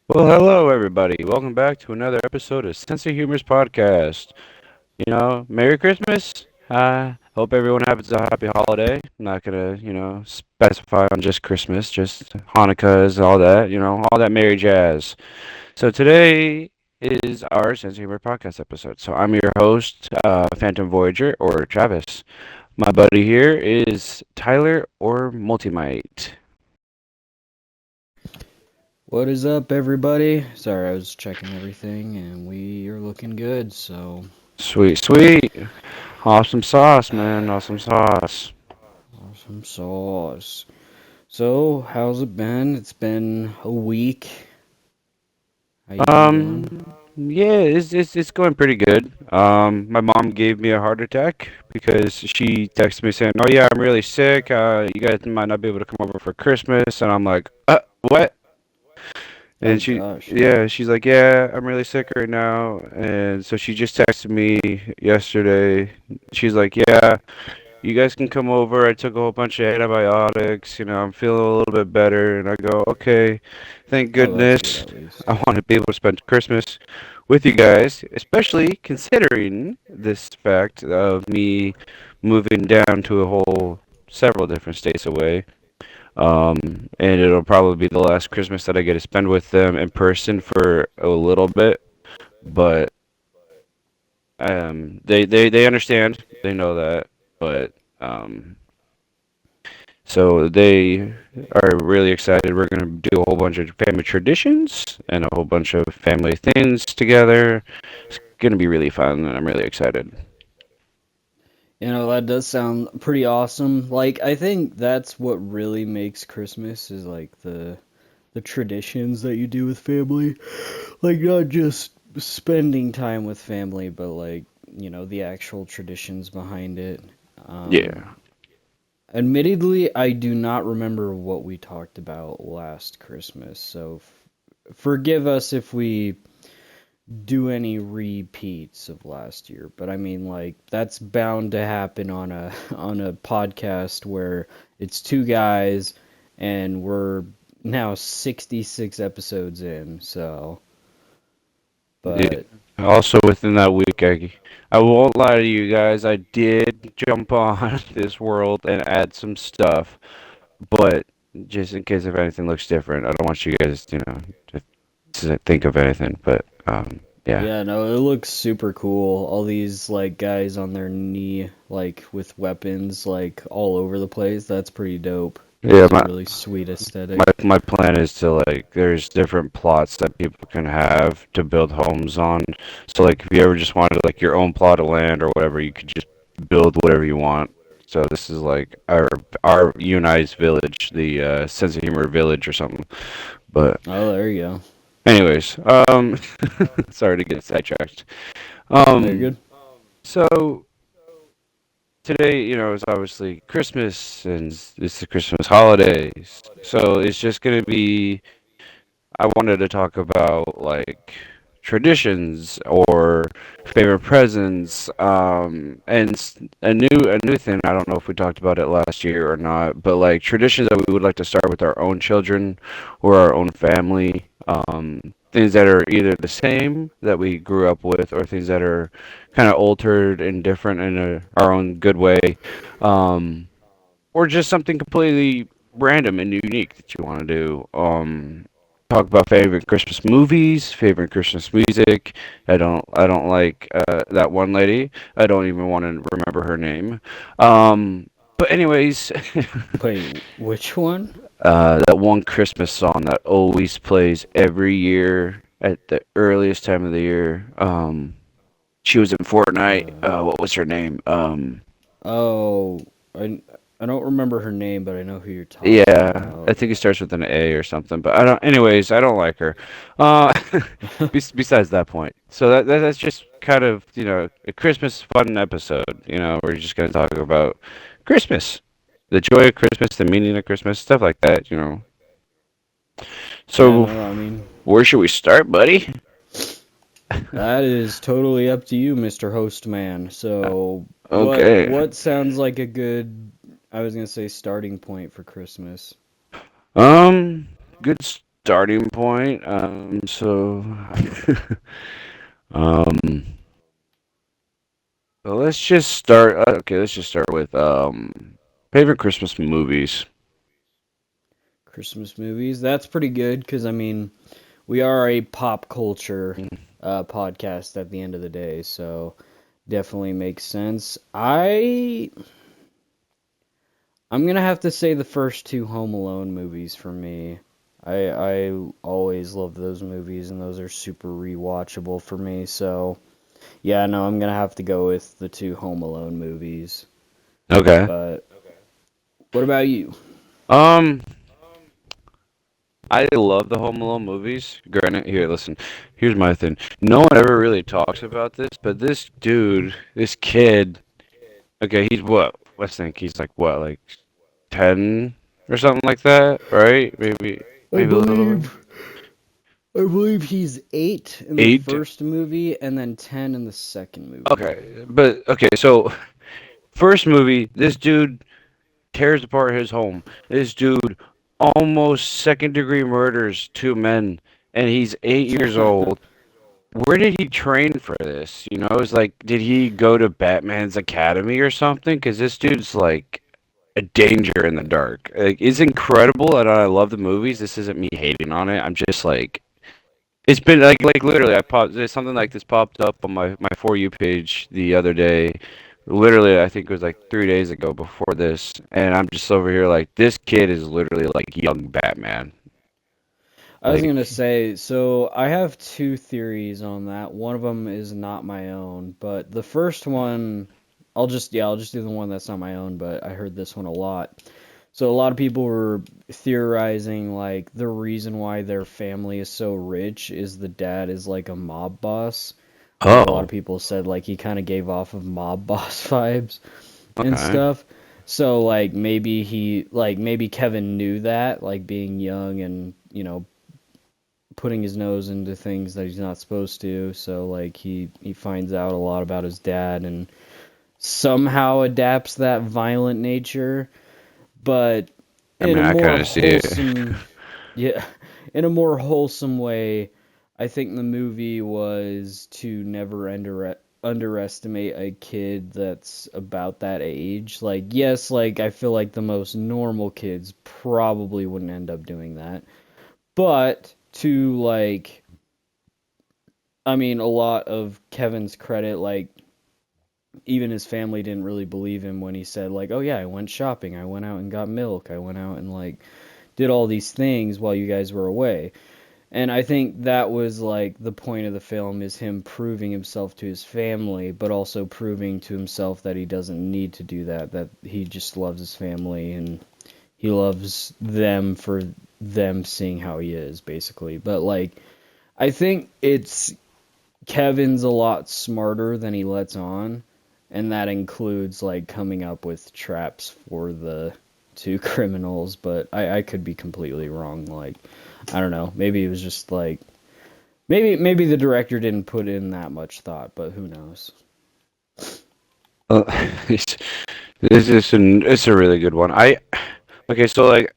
Well, hello everybody. Welcome back to another episode of Sense of Humor's podcast. Merry Christmas. Hope everyone has a happy holiday. I'm not gonna, specify on just Christmas, just Hanukkahs, all that, all that merry jazz. So today is our Sense of Humor podcast episode. So I'm your host, Phantom Voyager or Travis. My buddy here is Tyler or Multimite. What is up, everybody? Sorry, I was checking everything, and we are looking good. So, Sweet, sweet. Awesome sauce, man. Awesome sauce. awesome sauce. So, how's it been? It's been a week. How you been doing? Yeah, it's going pretty good. My mom gave me a heart attack because she texted me saying, "Oh yeah, I'm really sick. You guys might not be able to come over for Christmas." And I'm like, what?" Oh And gosh, yeah. yeah, she's like, "Yeah, I'm really sick right now." And so she just texted me yesterday. She's like, "Yeah, you guys can come over. I took a whole bunch of antibiotics. I'm feeling a little bit better." And I go, "Okay, thank Oh, that's good goodness. at least. I want to be able to spend Christmas with you guys, especially considering this fact of me moving down to a whole several different states away. And it'll probably be the last Christmas that I get to spend with them in person for a little bit, but they understand. They know that, but um, so they are really excited. We're gonna do a whole bunch of family traditions and a whole bunch of family things together. It's gonna be really fun, and I'm really excited. That does sound pretty awesome. Like, I think that's what really makes Christmas is like the traditions that you do with family. Like, not just spending time with family, but like, the actual traditions behind it. Um, Yeah. Admittedly, I do not remember what we talked about last Christmas, so forgive us if we do any repeats of last year. But I mean, like that's bound to happen on a on a podcast where it's two guys and we're now 66 episodes in. So, Yeah. but Also within that week, I won't lie to you guys. I did jump on this world and add some stuff, but just in case if anything looks different, I don't want you guys, to think of anything. But yeah. yeah, no, it looks super cool. All these like guys on their knee, like with weapons, like all over the place. That's pretty dope. Yeah, Gives a really sweet aesthetic. my plan is to like there's different plots that people can have to build homes on. So like if you ever just wanted like your own plot of land or whatever, you could just build whatever you want. So this is like our United Village, the Sense of Humor Village or something. But Oh, there you go. anyways, sorry to get sidetracked. No, you're Um, good. so today, is obviously Christmas and it's the Christmas holidays. So it's just gonna be I wanted to talk about like traditions or favorite presents, and a new thing. I don't know if we talked about it last year or not, but like traditions that we would like to start with our own children or our own family. Things that are either the same that we grew up with, or things that are kind of altered and different in our own good way, um, or just something completely random and unique that you want to do. Talk about favorite Christmas movies, favorite Christmas music. I don't like that one lady. I don't even want to remember her name. But anyways, Wait, which one? that one Christmas song that always plays every year at the earliest time of the year. She was in Fortnite. Uh, What was her name? oh, I don't remember her name, but I know who you're talking Yeah, I about. think it starts with an A or something. But I don't. Anyways, I don't like her. Uh, besides that point, so that's just kind of a Christmas fun episode. We're just gonna talk about Christmas, the joy of Christmas, the meaning of Christmas, stuff like that. Yeah, So no, I mean, where should we start, buddy? that is totally up to you, Mr. Host Man. So, Okay. what sounds like a I was gonna say starting point for Christmas. Um, good starting point. Um, so let's just start. Okay, let's just start with favorite Christmas movies. Christmas movies. That's pretty good because I mean, we are a pop culture podcast at the end of the day, so definitely makes sense. I'm gonna have to say the first two Home Alone movies for me. I always love those movies, and those are super rewatchable for me. So yeah, no, I'm gonna have to go with the two Home Alone movies. Okay. But what about you? Um, I love the Home Alone movies. Granted, here, listen. Here's my thing. No one ever really talks about this, but this dude, this kid. Okay, he's what? Let's think. He's like what, like 10 or something like that, right? I Maybe a little believe I believe he's 8 in the 8. first movie and then 10 in the second movie. Okay, but okay, so first movie, this dude tears apart his home. This dude almost second degree murders 2 men, and he's 8 years old. Where did he train for this? You know, it's like, did he go to Batman's Academy or something? Because this dude's like a danger in the dark. Like, it's incredible, and I love the movies. This isn't me hating on it. I'm just like, it's been like literally, there's something like this popped up on my For You page the other day. Literally, I think it was like 3 days ago before this, and I'm just over here like, this kid is literally like young Batman. I was gonna Like, say, so I have two theories on that. One of them is not my own, but the first one, I'll just do the one that's not my own, but I heard this one a lot. So a lot of people were theorizing like the reason why their family is so rich is the dad is like a mob boss. Like a lot of oh, people said like he kind of gave off of mob boss vibes and okay. stuff. So like maybe Kevin knew that, like being young and, putting his nose into things that he's not supposed to. So like he finds out a lot about his dad and somehow adapts that violent nature, but I in mean, a I more kind of see it. wholesome, yeah, in a more wholesome way. I think the movie was to never underestimate a kid that's about that age. Like, yes, like I feel like the most normal kids probably wouldn't end up doing that. But to like, I mean, a lot of Kevin's credit, like even his family didn't really believe him when he said like, "Oh yeah, I went shopping. I went out and got milk. I went out and like did all these things while you guys were away." And I think that was like the point of the film is him proving himself to his family, but also proving to himself that he doesn't need to do that, that he just loves his family and he loves them for them seeing how he is, basically. But like I think it's Kevin's a lot smarter than he lets on, and that includes like coming up with traps for the two criminals, but I could be completely wrong. Like, I don't know. Maybe it was just like maybe the director didn't put in that much thought, but who knows? Uh, it's, it's a really good one. Okay, so like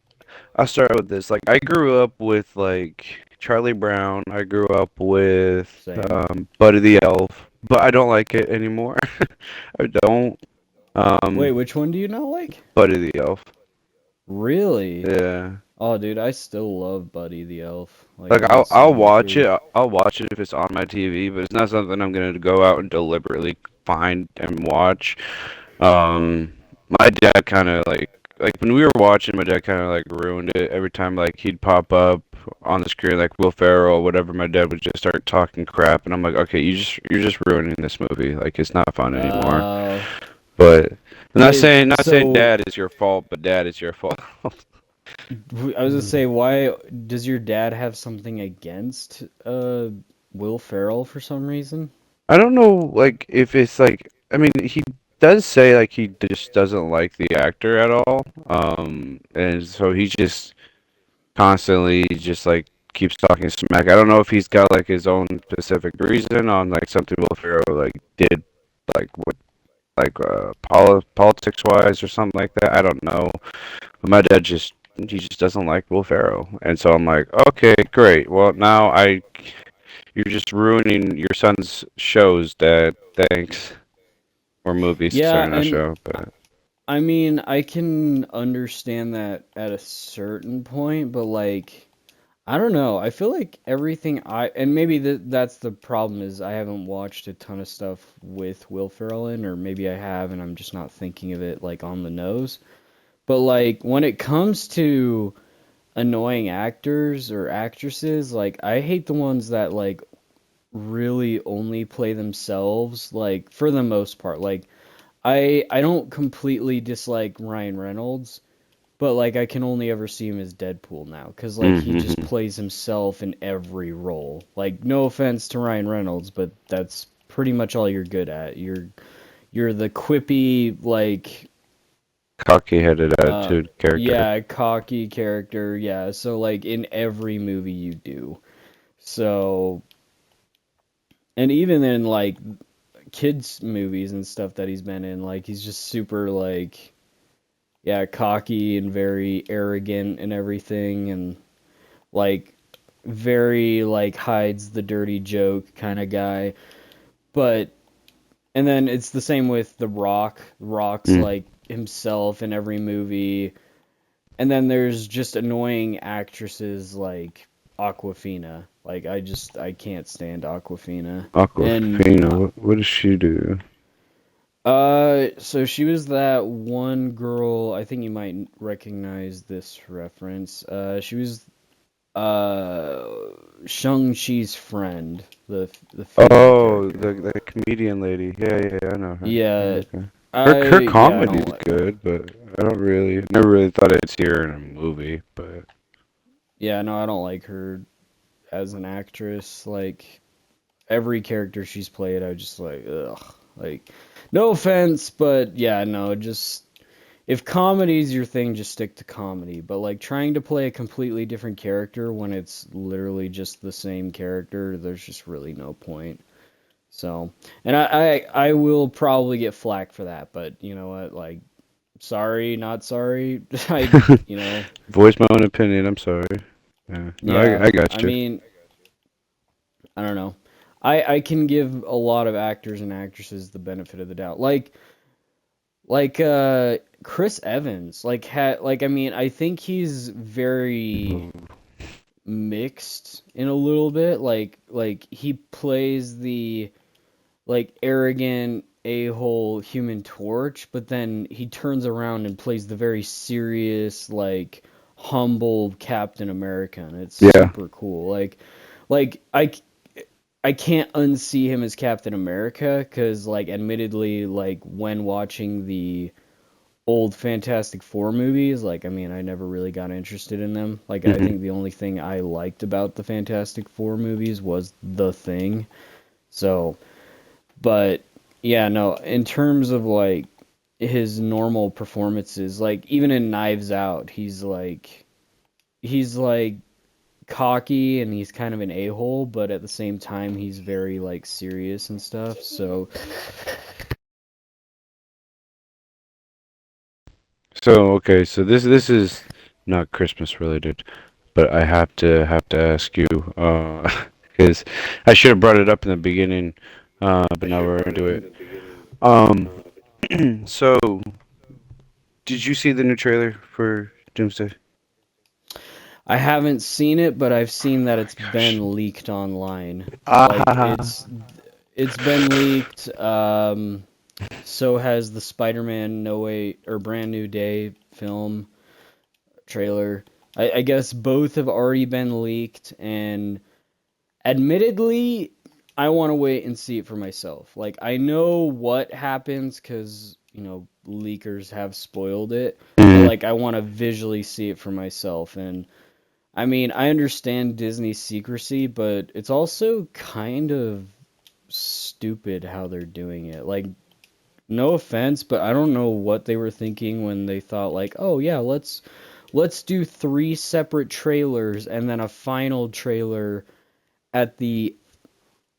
I'll start with this. Like I grew up with like Charlie Brown. I grew up with Same. Buddy the Elf, but I don't like it anymore. I don't. Wait, Um, which one do you not like? Buddy the Elf. Really? Yeah. Oh, dude, I still love Buddy the Elf. Like Like as a I'll song watch too. it. I'll watch it if it's on my TV, but it's not something I'm gonna go out and deliberately find and watch. Um, my dad kind of like when we were watching, my dad kind of like ruined it every time like he'd pop up on the screen like Will Ferrell or whatever. My dad would just start talking crap, and I'm like, okay, you're just ruining this movie. Like it's not fun anymore. Uh, But I'm not saying so dad is your fault, but dad is your fault. I was gonna say, why does your dad have something against Will Ferrell for some reason? I don't know, like, if it's like, I mean, he does say like he just doesn't like the actor at all. And so he just constantly just like keeps talking smack. I don't know if he's got like his own specific reason on like something Will Ferrell like did like what like politics wise or something like that. I don't know. But my dad just he just doesn't like Will Ferrell. And so I'm like, okay, great. Well, now you're just ruining your son's shows, Dad. Thanks. Or movies, Yeah, sorry, not and show, but I mean, I can understand that at a certain point, but like, I don't know. I feel like everything and maybe that's the problem is I haven't watched a ton of stuff with Will Ferrell in, or maybe I have and I'm just not thinking of it like on the nose. But like when it comes to annoying actors or actresses, like I hate the ones that like really only play themselves, like for the most part. Like I don't completely dislike Ryan Reynolds, but like I can only ever see him as Deadpool now cuz like he just mm-hmm. plays himself in every role. Like no offense to Ryan Reynolds, but that's pretty much all you're good at. You're the quippy like Cocky-headed uh attitude character. yeah, cocky character. Yeah, so like in every movie you do. So and even in like kids movies and stuff that he's been in, like he's just super like yeah, cocky and very arrogant and everything and like very like hides the dirty joke kind of guy. But and then it's the same with The Rock. The Rock's Mm. like himself in every movie. And then there's just annoying actresses like Aquafina. Like I can't stand Aquafina. And Aquafina, what does she do? so she was that one girl, I think you might recognize this reference. She was uh Shang-Chi's friend, the female Oh, character. the comedian lady. Yeah, I know her. Yeah, Yeah, okay. Her I don't comedy's like. good, but I don't really never really thought I'd see her in a movie. But Yeah, no, I don't like her as an actress. Like every character she's played, I just like ugh. Like no offense, but yeah, no, just if comedy's your thing, just stick to comedy. But like trying to play a completely different character when it's literally just the same character, there's just really no point. So, and I will probably get flack for that, but you know what? Like, sorry, not sorry. You know, voice my own opinion. I'm sorry. Yeah, no, yeah. I got I you. mean, I don't know. I can give a lot of actors and actresses the benefit of the doubt. Like Chris Evans. Like I mean, I think he's very mixed in a little bit. Like he plays the like arrogant a-hole Human Torch, but then he turns around and plays the very serious like humble Captain America, and it's Yeah. super cool. Like I can't unsee him as Captain America because like admittedly like when watching the old Fantastic Four movies, like I mean I never really got interested in them. Like I Hmm. think the only thing I liked about the Fantastic Four movies was the Thing. So but yeah, no, in terms of like his normal performances, like even in Knives Out, he's like cocky and he's kind of an a-hole, but at the same time he's very like serious and stuff. So So okay, so this is not Christmas related, but I have to ask you, because I should have brought it up in the beginning, but now we're into it. Um, so did you see the new trailer for Doomsday? I haven't seen it, but I've seen that it's Gosh. been leaked online. Like Ah, it's been leaked. So has the Spider-Man No Way or Brand New Day film trailer. I guess both have already been leaked, and admittedly, I want to wait and see it for myself. Like, I know what happens because, you know, leakers have spoiled it, but mhm. like, I want to visually see it for myself. And I mean, I understand Disney's secrecy, but it's also kind of stupid how they're doing it. Like, no offense, but I don't know what they were thinking when they thought like, "Oh yeah, let's do three separate trailers and then a final trailer at the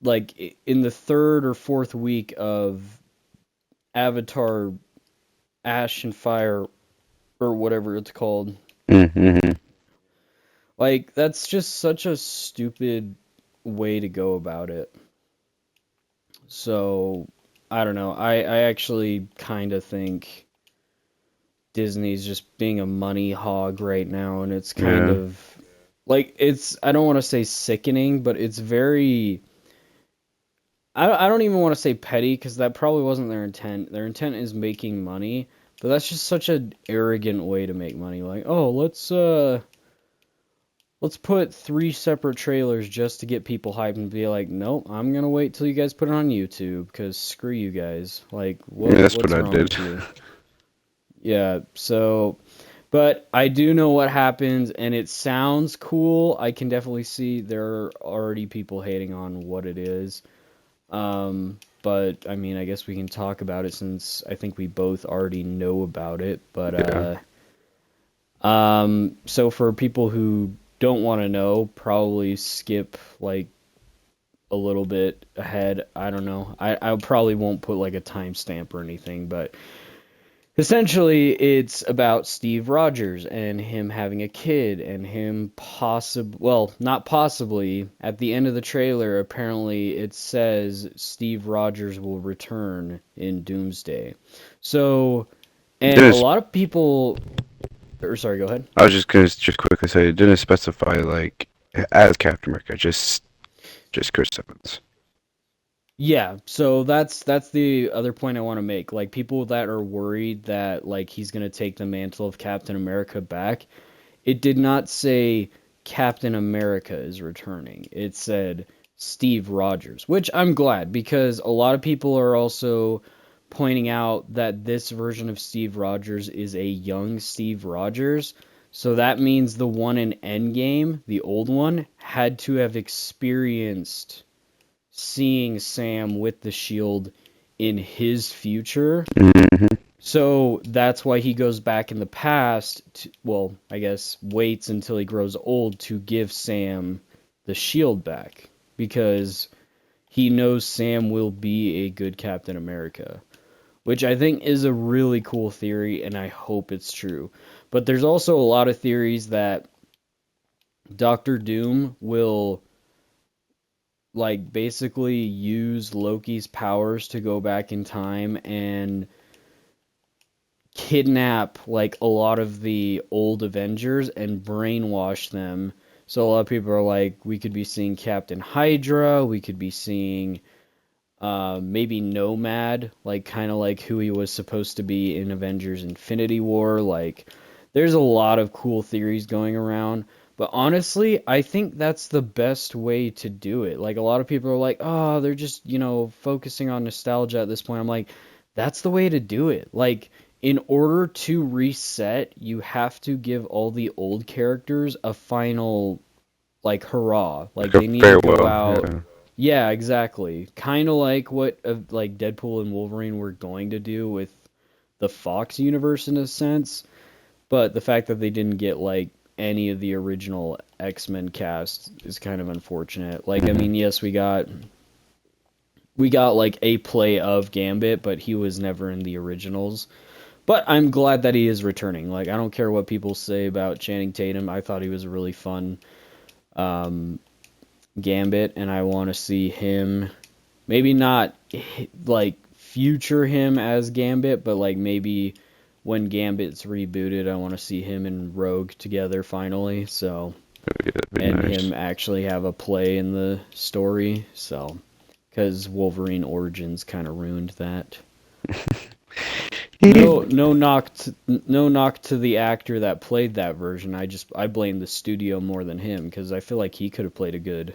like in the third or fourth week of Avatar Ash and Fire or whatever it's called." Mm-hmm. Like, that's just such a stupid way to go about it. So, I don't know. I actually kind of think Disney's just being a money hog right now, and it's kind Yeah. of like I don't want to say sickening, but it's very I don't even want to say petty because that probably wasn't their intent. Their intent is making money, but that's just such an arrogant way to make money. Like, oh, let's put three separate trailers just to get people hyped and be like, nope, I'm gonna wait till you guys put it on YouTube because screw you guys. Like, Yeah, that's what what's I wrong did. with you? Yeah, so but I do know what happens and it sounds cool. I can definitely see there are already people hating on what it is. But I mean, I guess we can talk about it since I think we both already know about it. But Yeah. so for people who don't want to know, probably skip like a little bit ahead. I don't know. I probably won't put like a timestamp or anything, but essentially, it's about Steve Rogers and him having a kid and him well, not possibly. At the end of the trailer, apparently it says Steve Rogers will return in Doomsday. So, and a Didn't lot of people, or sorry, go ahead. I was just gonna just quickly say it didn't specify like as Captain America, just Chris Evans. Yeah, so that's the other point I want to make. Like people that are worried that like he's going to take the mantle of Captain America back, it did not say Captain America is returning. It said Steve Rogers, which I'm glad because a lot of people are also pointing out that this version of Steve Rogers is a young Steve Rogers. So that means the one in Endgame, the old one, had to have experienced seeing Sam with the shield in his future. Mm-hmm. So that's why he goes back in the past, well, I guess waits until he grows old to give Sam the shield back because he knows Sam will be a good Captain America, which I think is a really cool theory and I hope it's true. But there's also a lot of theories that Doctor Doom will like basically use Loki's powers to go back in time and kidnap like a lot of the old Avengers and brainwash them. So a lot of people are like, we could be seeing Captain Hydra, we could be seeing maybe Nomad, like kind of like who he was supposed to be in Avengers Infinity War. Like, there's a lot of cool theories going around. But honestly, I think that's the best way to do it. Like, a lot of people are like, oh, they're just, focusing on nostalgia at this point. I'm like, that's the way to do it. Like, in order to reset, you have to give all the old characters a final, like, hurrah. Like, Like a they need to go farewell. out. Yeah. Yeah, exactly. Kind of like what like Deadpool and Wolverine were going to do with the Fox universe in a sense, but the fact that they didn't get like any of the original X-Men cast is kind of unfortunate. Like, I Mm-hmm. mean, yes, we got like a play of Gambit, but he was never in the originals. But I'm glad that he is returning. Like, I don't care what people say about Channing Tatum. I thought he was a really fun um, Gambit, and I want to see him maybe not like future him as Gambit, but like maybe when Gambit's rebooted, I want to see him and Rogue together finally. So, That'd be and nice. him actually have a play in the story. So, because Wolverine Origins kind of ruined that. No knock to the actor that played that version. I blame the studio more than him because I feel like he could have played a good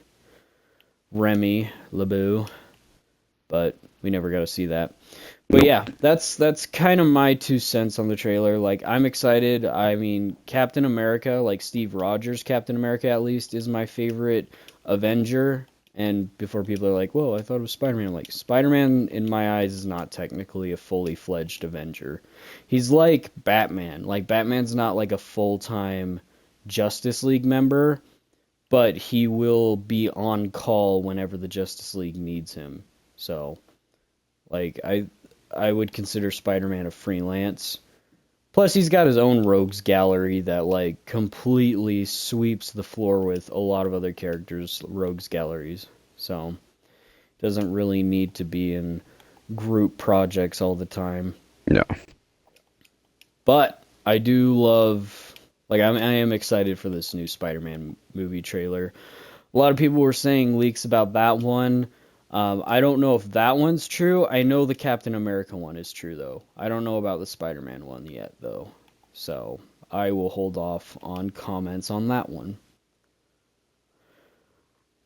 Remy LeBeau, but we never got to see that. But Nope. yeah, that's kind of my 2 cents on the trailer. Like, I'm excited. I mean, Captain America, like Steve Rogers Captain America at least, is my favorite Avenger. And before people are like, "Whoa, I thought it was Spider-Man," I'm like, Spider-Man in my eyes is not technically a fully fledged Avenger. He's like Batman. Like, Batman's not like a full-time Justice League member, but he will be on call whenever the Justice League needs him. So, like, I would consider Spider-Man a freelance Plus, he's got his own rogues gallery that like completely sweeps the floor with a lot of other characters' rogues galleries. So doesn't really need to be in group projects all the time. No. But I do love, like, I am excited for this new Spider-Man movie trailer. A lot of people were saying leaks about that one. I don't know if that one's true. I know the Captain America one is true, though. I don't know about the Spider-Man one yet, though. So I will hold off on comments on that one.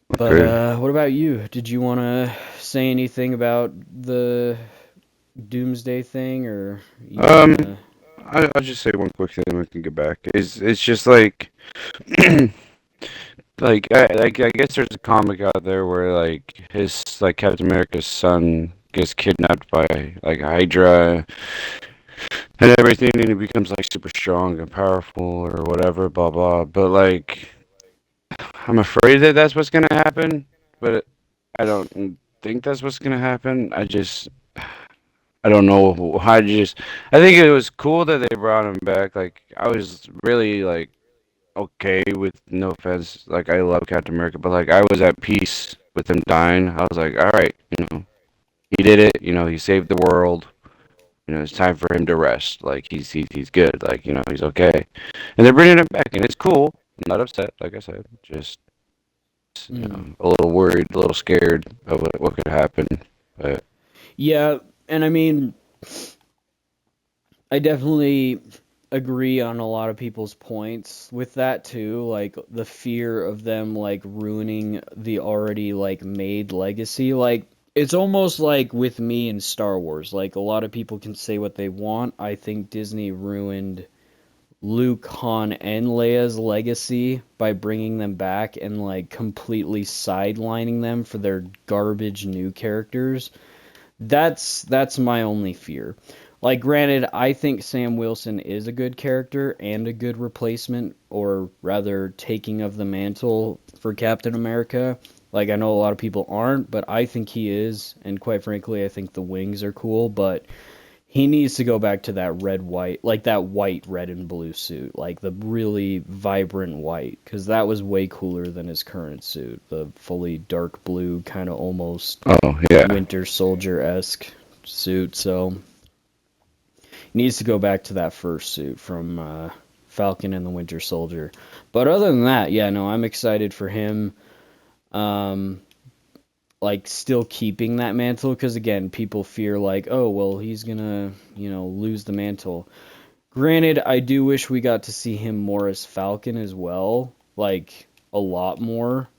But Okay. what about you? Did you want to say anything about the Doomsday thing, or you Um, wanna? I'll just say one quick thing, and we can get back. It's just like, I guess there's a comic out there where like his like Captain America's son gets kidnapped by like Hydra and everything, and he becomes like super strong and powerful or whatever, blah blah. But like, I'm afraid that that's what's gonna happen, but I don't think that's what's gonna happen. I don't know. I think it was cool that they brought him back. Like I was really like okay with no offense. Like I love Captain America, but like I was at peace with him dying. I was like, all right, he did it. He saved the world. It's time for him to rest. Like he's good. Like he's okay. And they're bringing him back, and it's cool. I'm not upset. Like I said, just Mm. a little worried, a little scared of what could happen. But Yeah, and I mean, I definitely agree on a lot of people's points with that too, like the fear of them like ruining the already like made legacy. Like it's almost like with me in Star Wars. Like a lot of people can say what they want. I think Disney ruined Luke, Han, and Leia's legacy by bringing them back and like completely sidelining them for their garbage new characters. That's my only fear. Like, granted, I think Sam Wilson is a good character and a good replacement, or rather, taking of the mantle for Captain America. Like, I know a lot of people aren't, but I think he is, and quite frankly, I think the wings are cool, but he needs to go back to that red white, like that white, red, and blue suit, like the really vibrant white, because that was way cooler than his current suit, the fully dark blue, kind of almost oh yeah, Winter Soldier-esque suit. So he needs to go back to that first suit from Falcon and the Winter Soldier. But other than that, yeah, no, I'm excited for him. Um, like still keeping that mantle because again, people fear like, oh well, he's gonna lose the mantle. Granted, I do wish we got to see him more as Falcon as well, like a lot more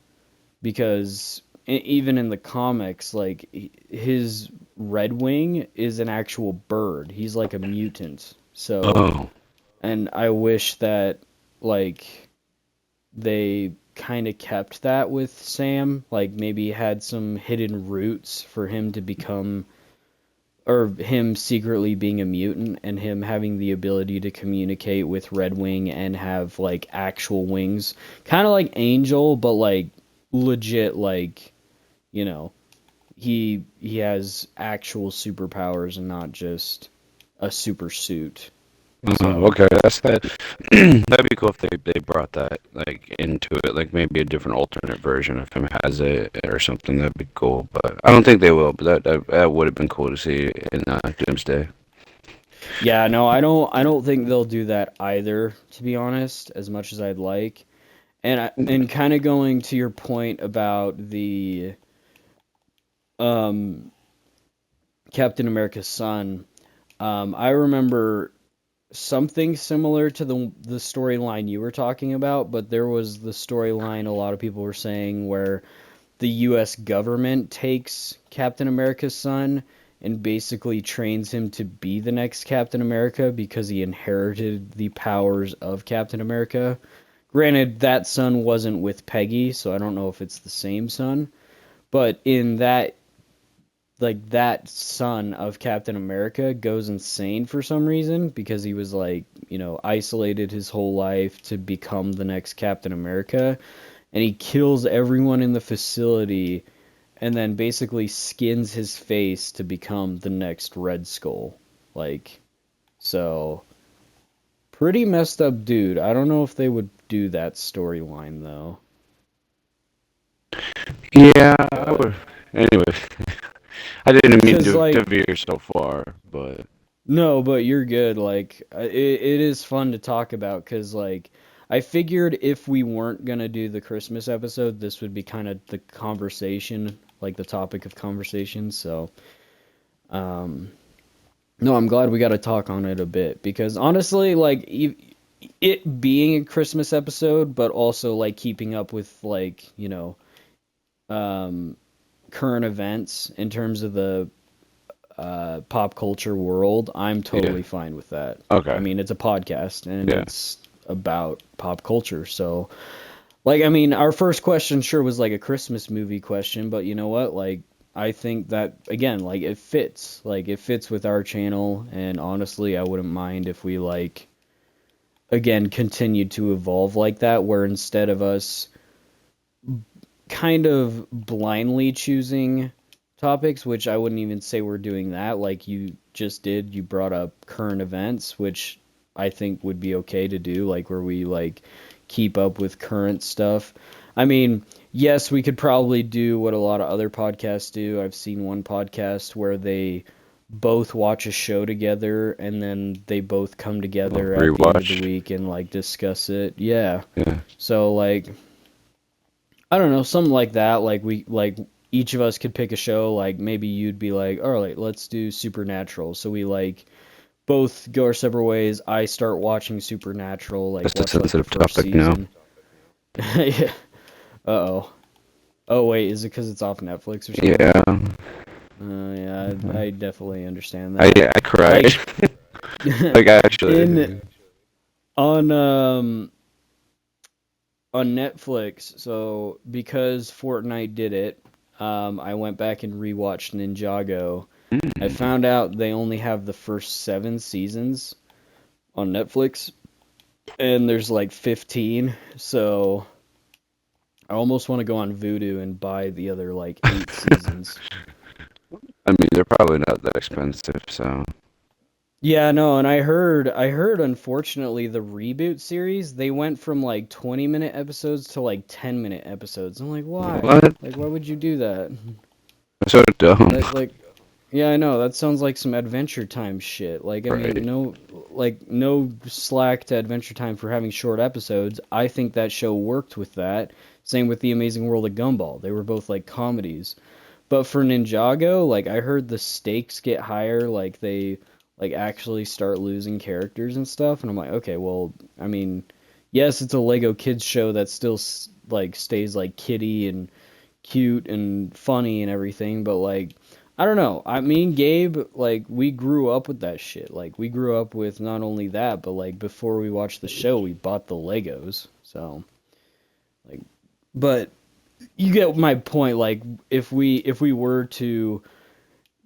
because even in the comics, like his Red Wing is an actual bird. He's like a mutant. So, oh and I wish that like they kind of kept that with Sam, like maybe had some hidden roots for him to become or him secretly being a mutant and him having the ability to communicate with Red Wing and have like actual wings, kind of like Angel, but like legit, like you know he has actual superpowers and not just a super suit. So okay, that's that. That'd be cool if they brought that like into it, like maybe a different alternate version of him has it or something. That'd be cool, but I don't think they will. But that would have been cool to see in Doomsday. yeah, no, I don't think they'll do that either, to be honest, as much as I'd like. And kind of going to your point about the um Captain America's son, I remember something similar to the storyline you were talking about, but there was the storyline a lot of people were saying where the US government takes Captain America's son and basically trains him to be the next Captain America because he inherited the powers of Captain America. Granted, that son wasn't with Peggy, so I don't know if it's the same son, but in that like that son of Captain America goes insane for some reason because he was like, isolated his whole life to become the next Captain America and he kills everyone in the facility and then basically skins his face to become the next Red Skull. Like so pretty messed up dude. I don't know if they would do that storyline though. Yeah, I would. Anyway, I didn't mean 'Cause to like veer so far, but no, but you're good. Like it is fun to talk about because like I figured if we weren't gonna do the Christmas episode, this would be kind of the conversation, like the topic of conversation. So, um, no, I'm glad we got to talk on it a bit because honestly, like it being a Christmas episode, but also like keeping up with like um, current events in terms of the pop culture world, I'm yeah. totally fine with that. I Okay. mean, it's a podcast and Yeah. it's about pop culture. So, like, I mean, our first question sure was like a Christmas movie question, but you know what? Like, I think that, again, like, it fits. Like, it fits with our channel. And honestly, I wouldn't mind if we, like, again, continued to evolve like that, where instead of us kind of blindly choosing topics, which I wouldn't even say we're doing that. Like you just did, you brought up current events, which I think would be okay to do, like where we like keep up with current stuff. I mean, yes, we could probably do what a lot of other podcasts do. I've seen one podcast where they both watch a show together and then they both come Well, together at the end of the rewatch. week and like discuss it. Yeah. Yeah. So like I don't know, something like that. Like we like each of us could pick a show. Like maybe you'd be like, all right, let's do Supernatural. So we like both go our separate ways. I start watching Supernatural, like That's a watch like the sensitive first topic now. season. Yeah. Uh-oh. Oh wait, is it because it's off Netflix or something? Yeah. Yeah, I definitely understand I that. I cried. Like Like I actually. in on on Netflix, so because Fortnite did it, I went back and rewatched Ninjago. I Mm. found out they only have the first 7 seasons on Netflix, and there's like 15, so I almost want to go on Vudu and buy the other like 8 seasons. I mean, they're probably not that expensive, so. Yeah, no, and I heard unfortunately the reboot series, they went from like 20-minute episodes to like 10-minute episodes. I'm like, why? What? Like, why would you do that? So dumb. That like yeah, I know. That sounds like some Adventure Time shit. Like, I mean, Right. no slack to Adventure Time for having short episodes. I think that show worked with that. Same with The Amazing World of Gumball. They were both like comedies. But for Ninjago, like I heard the stakes get higher, like they like actually start losing characters and stuff, and I'm like, okay, well, I mean, yes, it's a Lego kids show that still like stays like kiddie and cute and funny and everything, but like I don't know. I mean, Gabe, like we grew up with that shit. Like we grew up with not only that, but like before we watched the show, we bought the Legos. So, like but you get my point. Like if we were to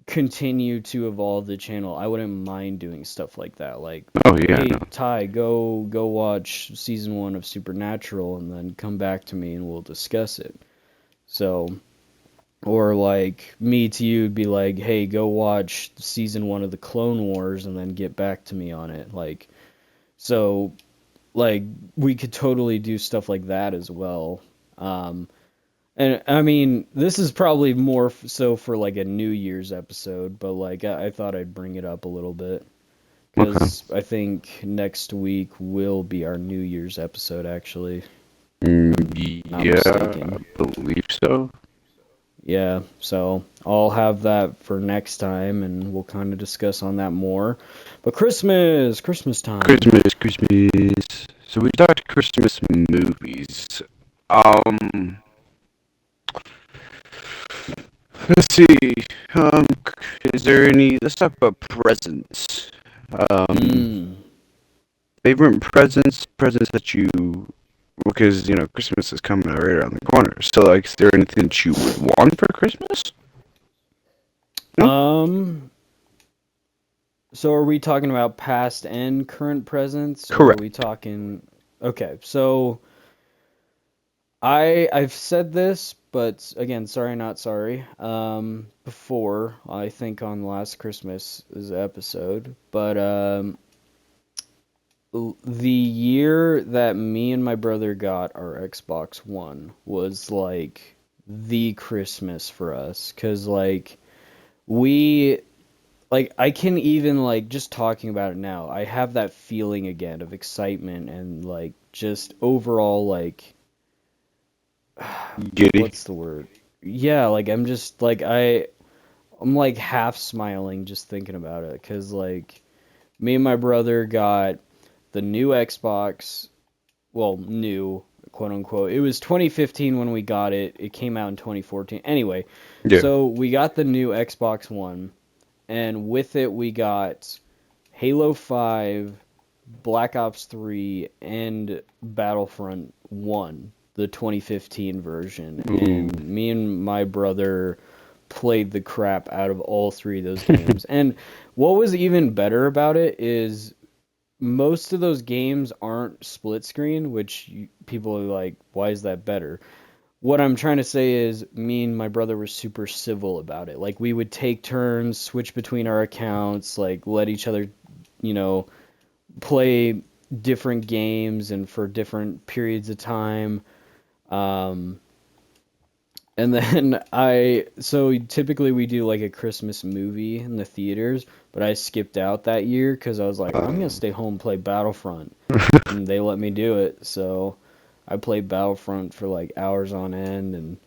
continue to evolve the channel, I wouldn't mind doing stuff like that. Like, Oh yeah, hey, no. Ty, go watch season 1 of Supernatural and then come back to me and we'll discuss it. So, or like me to you would be like, hey, go watch season 1 of the Clone Wars and then get back to me on it. Like, so like we could totally do stuff like that as well. Um, and I mean, this is probably more so for like a New Year's episode, but like I thought I'd bring it up a little bit Okay. because I think next week will be our New Year's episode, actually. Not Yeah, mistaken. I believe so. Yeah, so I'll have that for next time, and we'll kind of discuss on that more. But Christmas time. Christmas. So we talked Christmas movies. Um, let's see. Um, is there any? Let's talk about presents. Um, Mm. favorite presents that you, because Christmas is coming right around the corner. So like, is there anything that you would want for Christmas? No. Um, so are we talking about past and current presents, or are Correct. we talking? Okay, so I've said this, but again, sorry, not sorry. Before I think on last Christmas's episode, but the year that me and my brother got our Xbox One was like the Christmas for us, 'cause like we like I can even like just talking about it now, I have that feeling again of excitement and like just overall like Giddy. what's the word? Yeah, like I'm just like I'm like half smiling just thinking about it, 'cause like me and my brother got the new Xbox, well, new, quote unquote. It was 2015 when we got it. It came out in 2014. Anyway, Yeah. so we got the new Xbox One, and with it we got Halo 5, Black Ops 3, and Battlefront 1, the 2015 version. Ooh. And me and my brother played the crap out of all three of those games. And what was even better about it is most of those games aren't split screen, which people are like, why is that better? What I'm trying to say is, me and my brother were super civil about it. Like, we would take turns, switch between our accounts, like, let each other, you know, play different games and for different periods of time. Um, and then so typically we do like a Christmas movie in the theaters, but I skipped out that year because I was like, I'm gonna stay home and play Battlefront, and they let me do it. So I played Battlefront for like hours on end,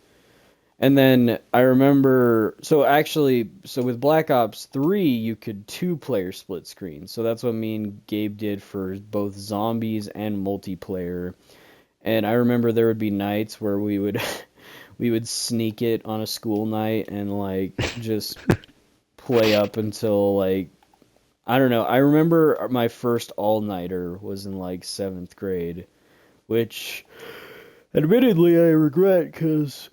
and then I remember, so actually, so with Black Ops 3, you could two-player split screen. So that's what me and Gabe did for both zombies and multiplayer. And I remember there would be nights where we would we would sneak it on a school night and like just play up until like I don't know. I remember my first all-nighter was in like 7th grade, which admittedly I regret because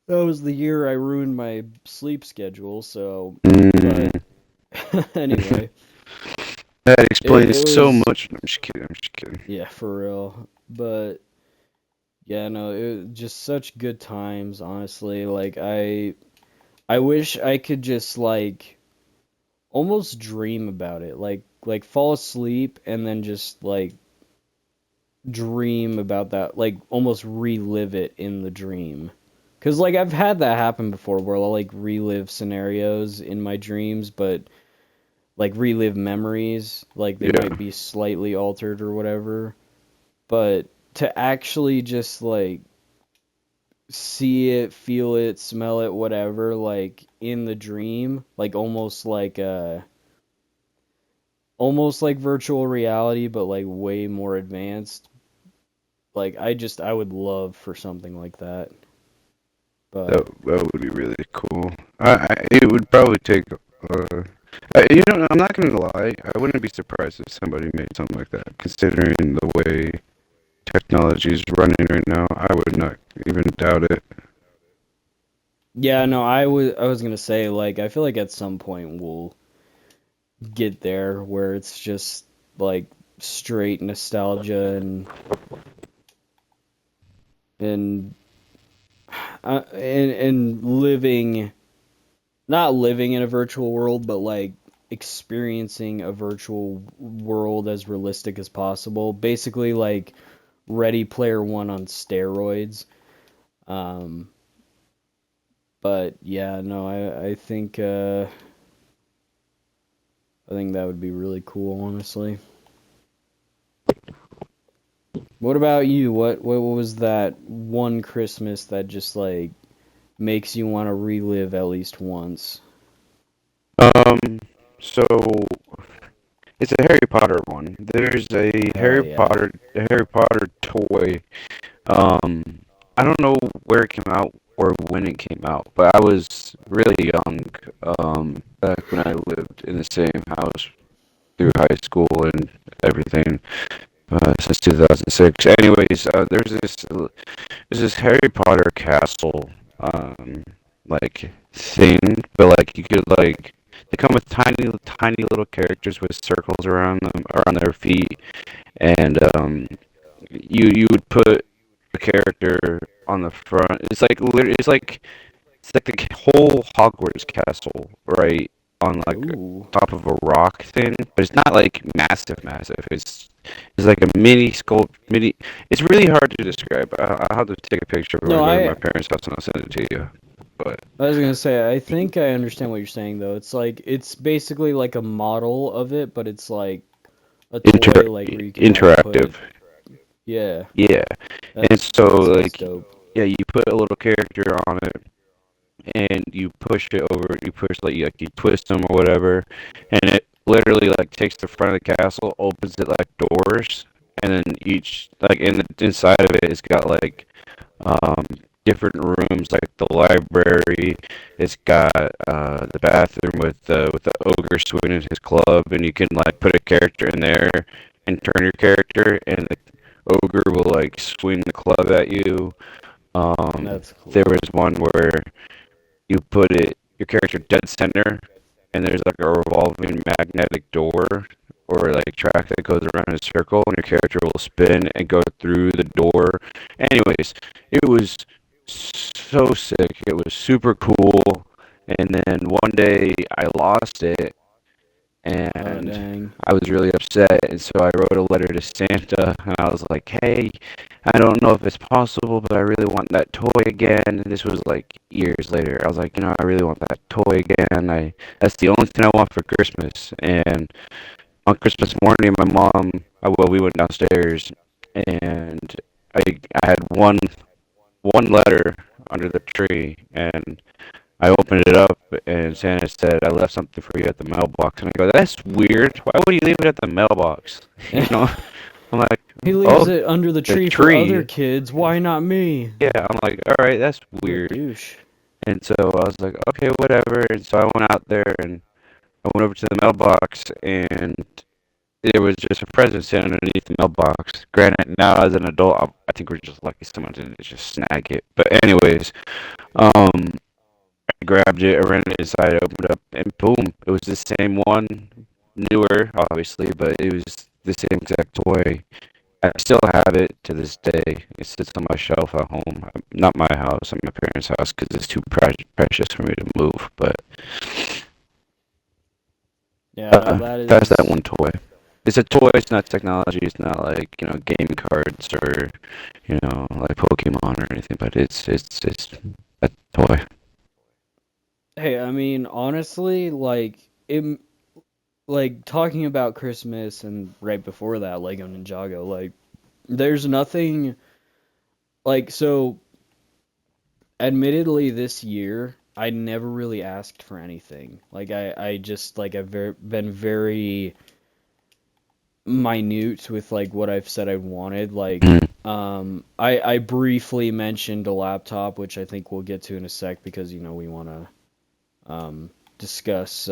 that was the year I ruined my sleep schedule. So, but Mm. anyway, That it explains so was, much. No, I'm just kidding. I'm just kidding. yeah, for real. But yeah, no, it was just such good times, honestly. Like I wish I could just like almost dream about it. Like fall asleep and then just like dream about that, like almost relive it in the dream. 'Cause like I've had that happen before where I'll like relive scenarios in my dreams, but like relive memories, like they might Yeah. be slightly altered or whatever. But to actually just like see it, feel it, smell it, whatever, like in the dream, like almost like virtual reality, but like way more advanced. Like I would love for something like that. But That would be really cool. It would probably take. I'm not gonna lie. I wouldn't be surprised if somebody made something like that, considering the way technology is running right now. I would not even doubt it. yeah, no, I was gonna say like I feel like at some point we'll get there where it's just like straight nostalgia and and living, not living in a virtual world, but like experiencing a virtual world as realistic as possible. Basically, like Ready Player One on steroids. Um, but yeah, no, I think that would be really cool, honestly. What about you? What was that one Christmas that just like makes you want to relive at least once? Um, so it's a Harry Potter one. There's Hell yeah. A Harry Potter toy. Um, I don't know where it came out or when it came out, but I was really young, back when I lived in the same house through high school and everything, since 2006. Anyways, there's this Harry Potter castle, like thing, but like you could like they come with tiny little characters with circles around their feet, and you would put a character on the front. It's like the whole Hogwarts castle, right? on like Ooh. top of a rock thing, but it's not like massive, massive. It's like a mini sculpt, mini. It's really hard to describe. I'll have to take a picture when No, I go to my I parents' house and I'll send it to you. But I was gonna say, I think I understand what you're saying though. It's like it's basically like a model of it, but it's like a inter toy, like where you can like interactive, put. Yeah, yeah. And so that's like, dope. yeah, you put a little character on it, and you push it over. You push like you twist them or whatever, and it literally like takes the front of the castle, opens it like doors, and then each like in the inside of it, it's got like um, different rooms, like the library. It's got the bathroom with the ogre swinging his club, and you can like put a character in there and turn your character, and the ogre will like swing the club at you. That's There cool. was one where you put your character dead center, and there's like a revolving magnetic door or like track that goes around in a circle, and your character will spin and go through the door. Anyways, it was so sick. It was super cool. And then one day I lost it, Oh and dang. I was really upset. And so I wrote a letter to Santa, and I was like, "Hey, I don't know if it's possible, but I really want that toy again." And this was like years later. I was like, I really want that toy again. That's the only thing I want for Christmas. And on Christmas morning, my mom, well, we went downstairs, and I had one letter under the tree, and I opened it up, and Santa said, "I left something for you at the mailbox." And I go, "That's weird. Why would you leave it at the mailbox?" You know, I'm like, He leaves "Oh, it under the the tree for other tree." kids. Why not me? Yeah, I'm like, "All right, that's What a weird." douche. And so I was like, "Okay, whatever." And so I went out there, and I went over to the mailbox, and there was just a present sitting underneath the mailbox. Granted, now as an adult, I think we're just lucky someone didn't just snag it. But anyways, um, I grabbed it, I ran it inside, opened it up, and boom, it was the same one, newer, obviously, but it was the same exact toy. I still have it to this day. It sits on my shelf at home. Not my house, at my parents' house, because it's too precious for me to move. But Yeah, that that's that is. one toy. It's a toy. It's not technology. It's not like game cards or like Pokemon or anything. But it's a toy. Hey, I mean, honestly, like talking about Christmas and right before that, Lego Ninjago, like, there's nothing like so. Admittedly, this year I never really asked for anything. Like I just like been very minute with like what I've said I wanted. Like Mhm. I briefly mentioned a laptop, which I think we'll get to in a sec because we want to discuss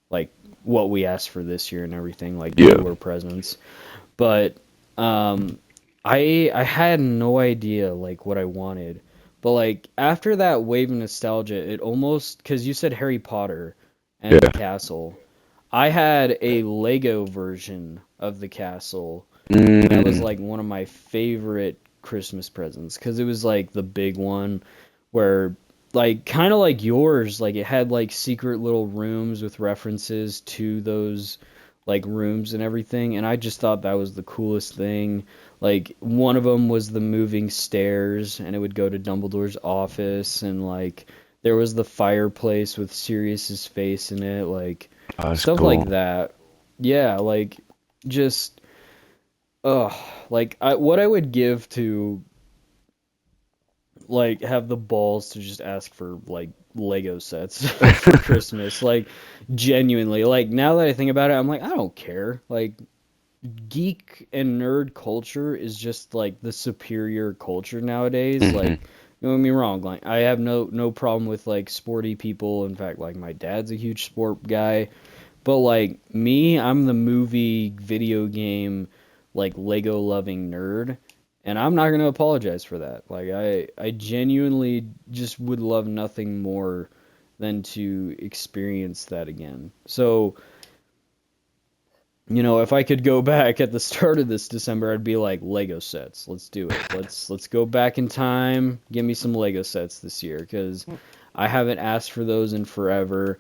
like what we asked for this year and everything, like Yeah. newer presents. But um, I had no idea like what I wanted. But like after that wave of nostalgia, it almost because you said Harry Potter and the Yeah. castle. I had a Lego version of the castle, and that was Mm, like one of my favorite Christmas presents because it was like the big one where like kind of like yours, like it had like secret little rooms with references to those like rooms and everything, and I just thought that was the coolest thing. Like one of them was the moving stairs and it would go to Dumbledore's office, and like there was the fireplace with Sirius's face in it, like that's stuff like cool. that. Yeah, like just like what I would give to like have the balls to just ask for like Lego sets for Christmas. Like genuinely, like now that I think about it, I'm like I don't care. Like geek and nerd culture is just like the superior culture nowadays. Hmm. Like don't get me wrong, like I have no problem with like sporty people. In fact, like my dad's a huge sport guy. But like me, I'm the movie, video game, like Lego loving nerd, and I'm not gonna apologize for that. Like I genuinely just would love nothing more than to experience that again. So, if I could go back at the start of this December, I'd be like Lego sets. Let's do it. Let's go back in time. Give me some Lego sets this year because I haven't asked for those in forever.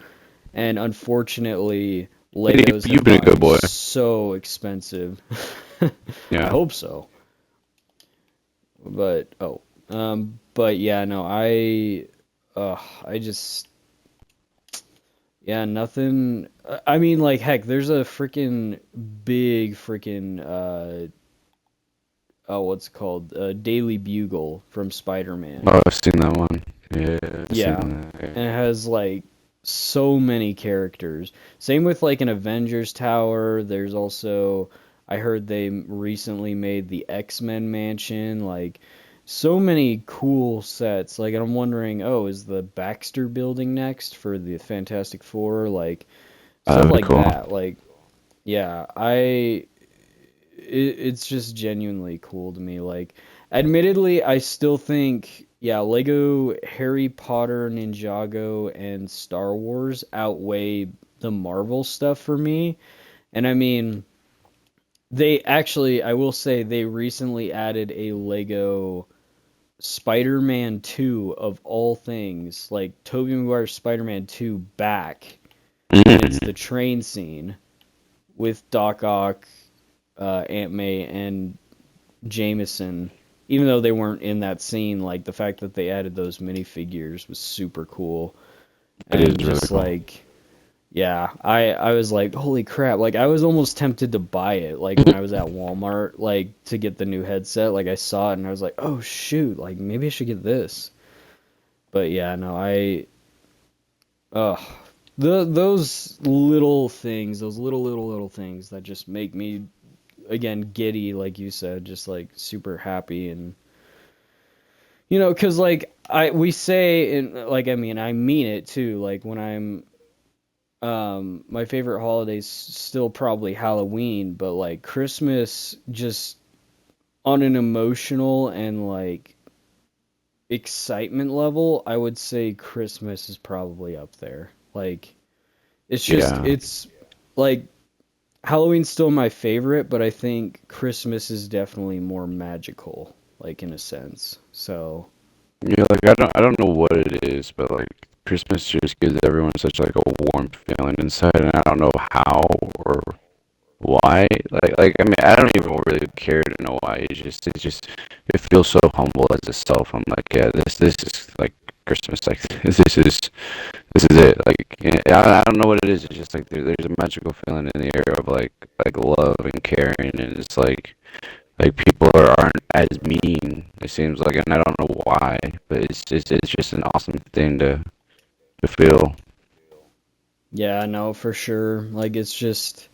And unfortunately, Hey, Legos you've have been a good gotten boy. so expensive. I Yeah. hope so. But yeah, no, I just, yeah, nothing. I mean, like, heck, there's a freaking big freaking, oh, what's it called? Daily Bugle from Spider-Man. Oh, I've seen that one. Yeah, I've seen Yeah, that. Yeah. and it has like so many characters. Same with like an Avengers Tower. There's also, I heard they recently made the X-Men Mansion. Like so many cool sets. Like, and I'm wondering, oh, is the Baxter Building next for the Fantastic Four? Like stuff That'd be like cool. that. Like, yeah, it's just genuinely cool to me. Like, admittedly, I still think, yeah, Lego Harry Potter, Ninjago, and Star Wars outweigh the Marvel stuff for me. And I mean, they actually, I will say, they recently added a Lego Spider-Man 2 of all things, like Tobey Maguire's Spider-Man 2 back, and it's Mm. the train scene with Doc Ock, Aunt May, and Jameson, even though they weren't in that scene, like the fact that they added those minifigures was super cool. It And is really just cool. like, yeah, I was like, holy crap. Like I was almost tempted to buy it, like when I was at Walmart, like to get the new headset. Like I saw it and I was like, oh shoot, like maybe I should get this. But yeah, no, uh those little things, those little things that just make me again giddy, like you said, just like super happy. And because like I we say, and like I mean I mean it too. Like when I'm my favorite holiday's still probably Halloween, but like Christmas, just on an emotional and like excitement level, I would say Christmas is probably up there. Like Yeah. it's like Halloween's still my favorite, but I think Christmas is definitely more magical, like in a sense. So Yeah, like I don't know what it is, but like Christmas just gives everyone such like a warm feeling inside, and I don't know how or why. Like I mean, I don't even really care to know why. It's just it feels so humble as itself. I'm like, yeah, this is like Christmas. Like this is it. Like I don't know what it is. It's just like there's a magical feeling in the air of like love and caring, and it's like people aren't as mean. It seems like, and I don't know why, but it's just an awesome thing to feel. yeah, no, for sure. Like it's just,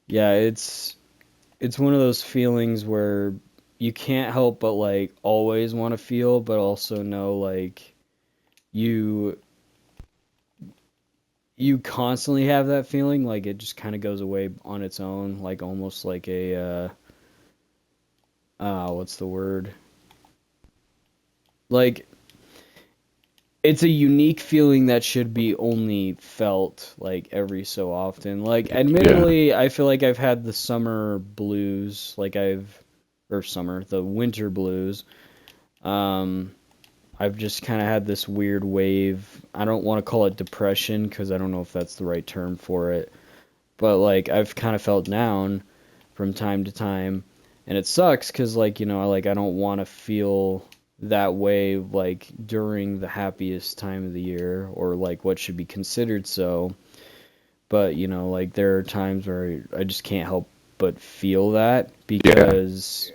yeah, it's one of those feelings where you can't help but like always want to feel, but also know like you you constantly have that feeling. Like it just kind of goes away on its own, like almost like a what's the word? Like it's a unique feeling that should be only felt like every so often. Like Yeah. admittedly, I feel like I've had the summer blues, the winter blues. Um, I've just kind of had this weird wave. I don't want to call it depression because I don't know if that's the right term for it. But like I've kind of felt down from time to time, and it sucks because like I don't want to feel that way like during the happiest time of the year or like what should be considered so. But like there are times where I just can't help but feel that Yeah. because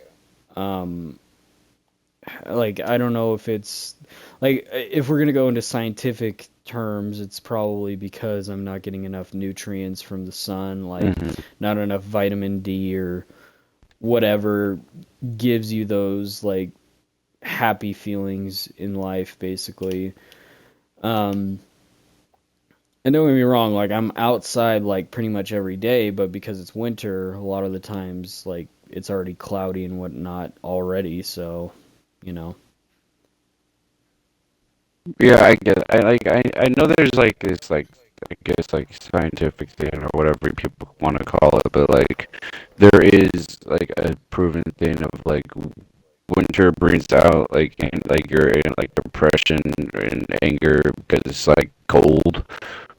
um like I don't know if it's like if we're gonna go into scientific terms, it's probably because I'm not getting enough nutrients from the sun, like Hmm. not enough vitamin D or whatever gives you those like happy feelings in life, basically. Um, and don't get me wrong, like I'm outside like pretty much every day, but because it's winter, a lot of the times like it's already cloudy and whatnot already, so you know. Yeah, I get. I know there's like this like I guess like scientific thing or whatever people want to call it, but like there is like a proven thing of like winter brings out like your like depression and anger because it's like cold.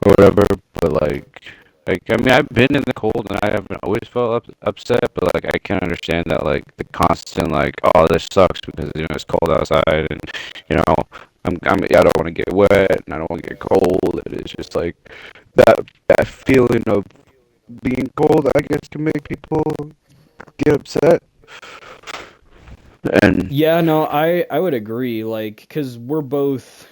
or whatever. But like I mean, I've been in the cold and I haven't always felt upset. But like I can understand that like the constant like, oh, this sucks because it's cold outside and you know I don't want to get wet and I don't want to get cold. And it's just like that that feeling of being cold, I guess, can make people get upset. And Yeah, no, I would agree, like, because we're both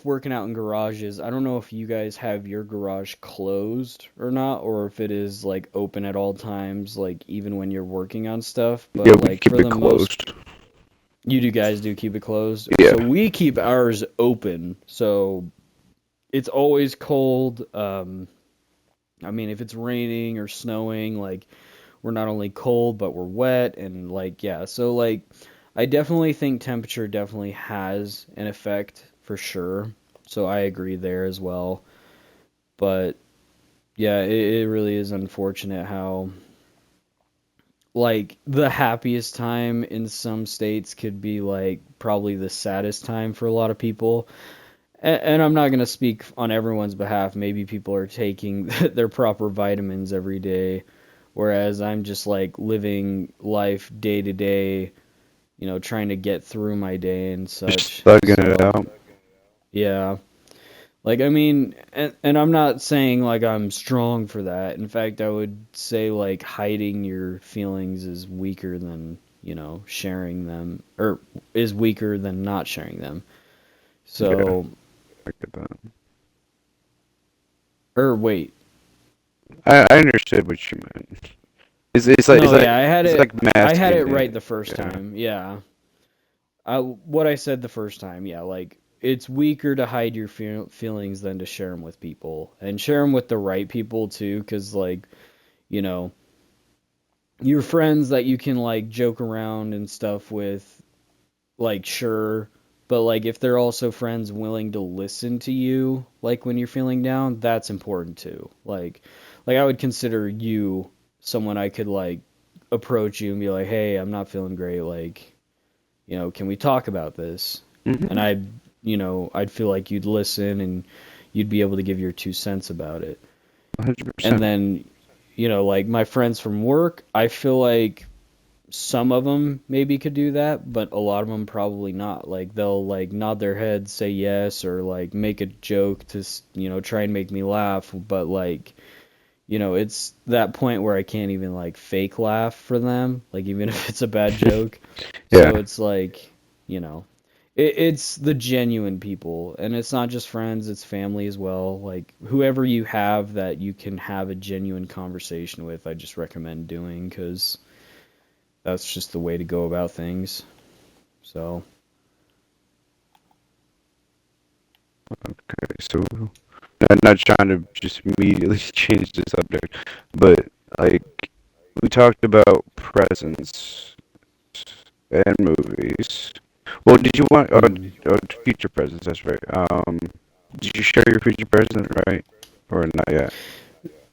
working out in garages. I don't know if you guys have your garage closed or not, or if it is like open at all times, like even when you're working on stuff. yeah, But we like keep for it the most, closed. you do guys do keep it closed. Yeah, So we keep ours open. So it's always cold. I mean, if it's raining or snowing, like we're not only cold, but we're wet and like yeah. So like I definitely think temperature definitely has an effect for sure. So I agree there as well. But yeah, it really is unfortunate how like the happiest time in some states could be like probably the saddest time for a lot of people. And I'm not going to speak on everyone's behalf. Maybe people are taking their proper vitamins every day, whereas I'm just like living life day to day, trying to get through my day and just such. thugging it So, out. yeah. Like, I mean, and I'm not saying like I'm strong for that. In fact, I would say like hiding your feelings is weaker than, sharing them, or is weaker than not sharing them. Yeah, So, I get that. or wait. I understood what you meant. No, yeah, I had it's it. like I had it masking right it. the first Yeah, time. Yeah, what I said the first time. Yeah, like it's weaker to hide your feelings than to share them with people, and share them with the right people too, because like you know your friends that you can like joke around and stuff with, like sure, but like if they're also friends willing to listen to you, like when you're feeling down, that's important too. Like I would consider you someone I could like approach you and be like, "Hey, I'm not feeling great. Like, can we talk about this?" And mm-hmm. I'd feel like you'd listen and you'd be able to give your 2 cents about it. And 100%. then, like my friends from work, I feel like some of them maybe could do that, but a lot of them probably not. Like they'll like nod their head, say yes, or like make a joke to, try and make me laugh, but like it's that point where I can't even like fake laugh for them, like even if it's a bad joke. Yeah, So it's like, you know, it's the genuine people, and it's not just friends, it's family as well. Like whoever you have that you can have a genuine conversation with, I just recommend doing because that's just the way to go about things. So, okay. So, not trying to just immediately change the subject, but like we talked about presents and movies. Well, did you want mm. future presents? That's right. Did you share your future present, right, or not yet?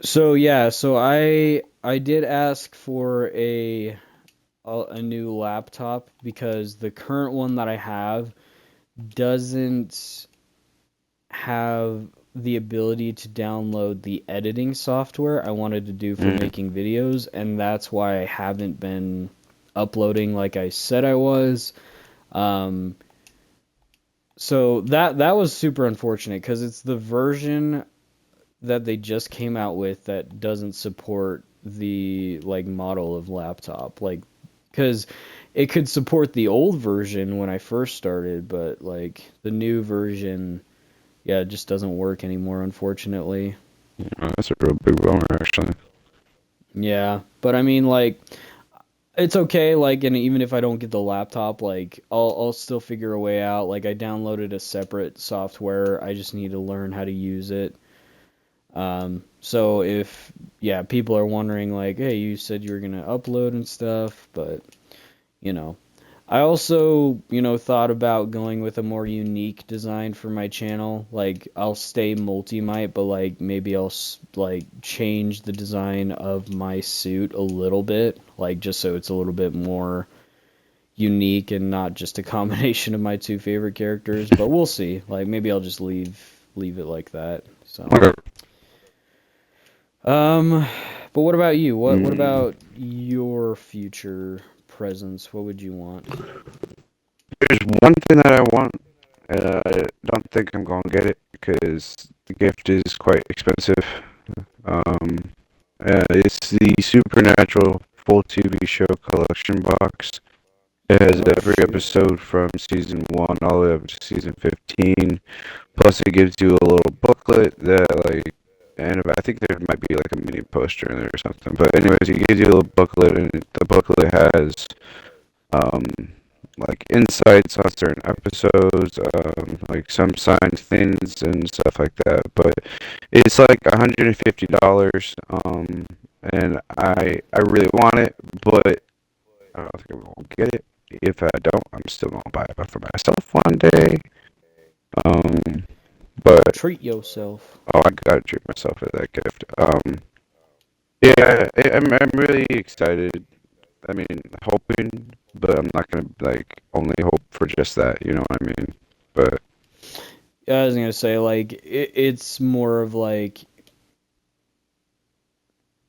So yeah, so I did ask for a new laptop because the current one that I have doesn't have the ability to download the editing software I wanted to do for Mm, making videos, and that's why I haven't been uploading like I said I was. Um, so that was super unfortunate because it's the version that they just came out with that doesn't support the like model of laptop, like because it could support the old version when I first started, but like the new version, yeah, it just doesn't work anymore, unfortunately. that's a real big bummer, actually. Yeah, but I mean, like, it's okay. Like, and even if I don't get the laptop, like, I'll still figure a way out. Like, I downloaded a separate software. I just need to learn how to use it. So if yeah, people are wondering like, hey, you said you were gonna upload and stuff, but you know, I also, thought about going with a more unique design for my channel. Like I'll stay multi-mite, but like maybe I'll like change the design of my suit a little bit, like just so it's a little bit more unique and not just a combination of my two favorite characters, but we'll see. Like maybe I'll just leave leave it like that. So, Okay. but what about you? What Mm, about your future presents? What would you want? there's one thing that I want, and I don't think I'm gonna get it because the gift is quite expensive. Um, it's the Supernatural full TV show collection box. It has Oh every shoot. episode from season 1 all the way up to season 15. Plus, it gives you a little booklet that, like, and I think there might be like a mini poster in there or something. But anyways, it gives you a little booklet, and the booklet has um like insights on certain episodes, like some signed things and stuff like that. But it's like $150, and I really want it, but I don't think I'm gonna get it. If I don't, I'm still gonna buy it for myself one day. Um, but Treat yourself. oh, I gotta treat myself to that gift. Yeah, I'm really excited. I mean, hoping, but I'm not gonna like only hope for just that. You know what I mean? But Yeah, I was gonna say like it's more of like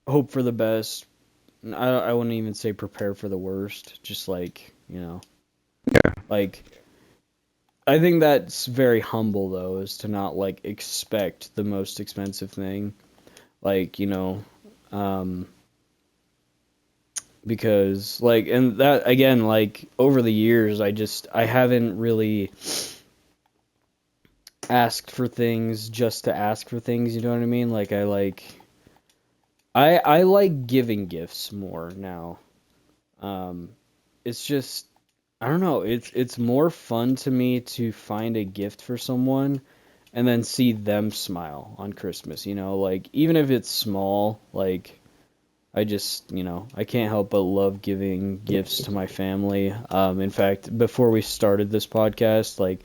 hope for the best. I wouldn't even say prepare for the worst. Just like yeah, like I think that's very humble though, is to not like expect the most expensive thing. Like um, because like and that again like over the years I haven't really asked for things just to ask for things, you know what I mean? Like I like giving gifts more now. Um, it's just I don't know, it's more fun to me to find a gift for someone and then see them smile on Christmas, like even if it's small, like I just, I can't help but love giving gifts to my family. In fact, before we started this podcast, like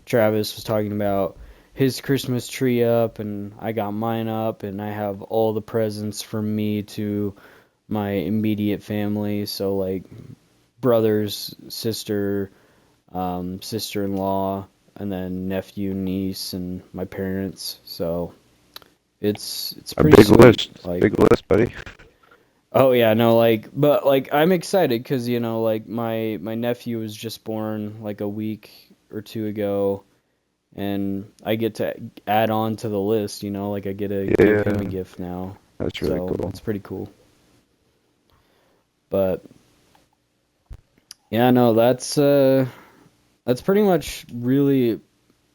Travis was talking about his Christmas tree up, and I got mine up, and I have all the presents from me to my immediate family. So, like, brothers, sister, sister-in-law, and then nephew, niece, and my parents. So it's a pretty big sweet. list, Like, big list, buddy. oh yeah, no, like, but like I'm excited because like my nephew was just born like a week or two ago, and I get to add on to the list. Like I get to give him a Yeah, gift now, that's really so cool. it's pretty cool. But yeah, no, that's pretty much really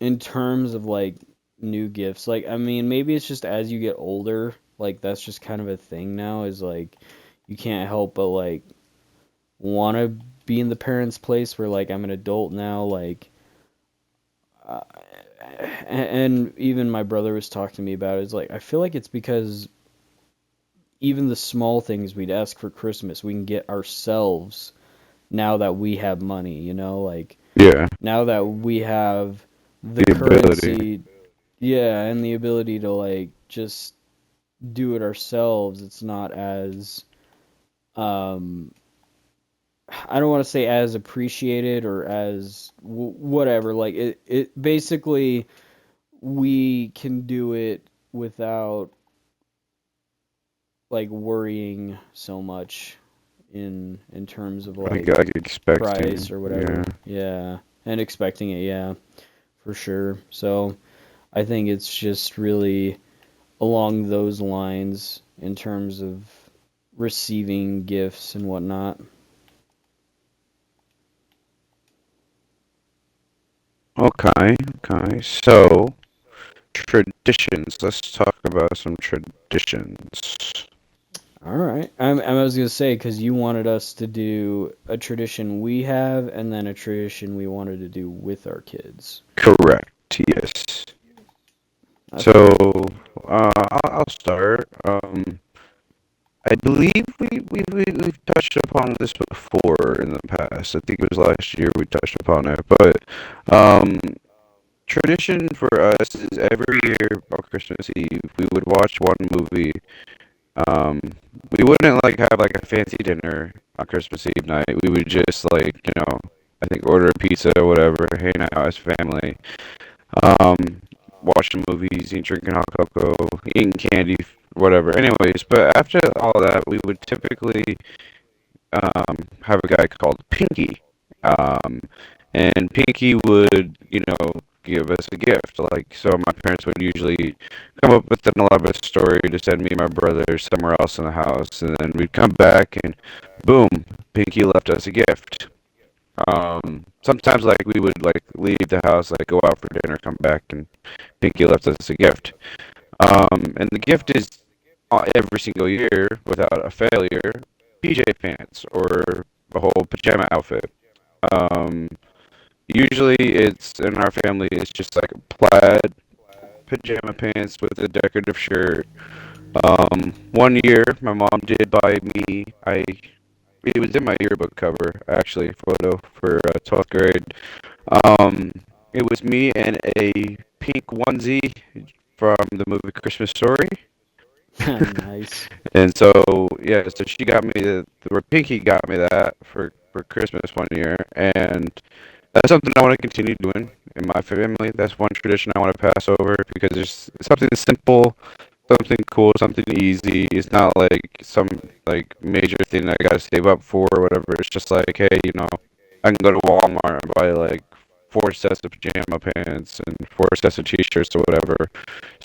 in terms of like new gifts. Like I mean, maybe it's just as you get older, like that's just kind of a thing now. Is like you can't help but like want to be in the parents' place where like I'm an adult now, like, uh, and even my brother was talking to me about it. It's like I feel like it's because even the small things we'd ask for Christmas, we can get ourselves now that we have money, like Yeah, now that we have the the ability. currency, yeah, and the ability to like just do it ourselves. It's not as um I don't want to say as appreciated or as whatever. Like it basically we can do it without like worrying so much in terms of like Like expecting. price or Yeah. whatever. Yeah, and expecting it. Yeah, for sure. So I think it's just really along those lines in terms of receiving gifts and whatnot. Okay. Okay. So traditions. Let's talk about some traditions. All right. I was gonna say because you wanted us to do a tradition we have, and then a tradition we wanted to do with our kids. Correct. Yes. That's So cool. I'll start. I believe we've touched upon this before in the past. I think it was last year we touched upon it. But um, tradition for us is every year on Christmas Eve we would watch one movie. Um, we wouldn't like have like a fancy dinner on Christmas Eve night. We would just like I think order a pizza or whatever, hang out as family. Um, watching movies, drinking hot cocoa, eating candy, whatever. Anyways, but after all that, we would typically have a guy called Pinky. Um, and Pinky would, give us a gift. Like, so my parents would usually come up with an elaborate story to send me and my brother somewhere else in the house, and then we'd come back and boom, Pinky left us a gift. Sometimes like we would like leave the house, like go out for dinner, come back, and Pinky left us a gift. And the gift is every single year without a failure, PJ pants or a whole pajama outfit. Um, Usually it's in our family it's just like a plaid pajama pants with a decorative shirt. One year my mom did buy me I it was in my yearbook cover actually photo for 12th grade. Um, it was me and a pink onesie from the movie Christmas Story. Nice. And so yeah, so she got me or Pinky got me that for Christmas one year, and that's something I want to continue doing in my family. That's one tradition I want to pass over because it's something simple, something cool, something easy. It's not like some like major thing I gotta save up for or whatever. It's just like, hey, I can go to Walmart and buy like four sets of pajama pants and four sets of t-shirts or whatever.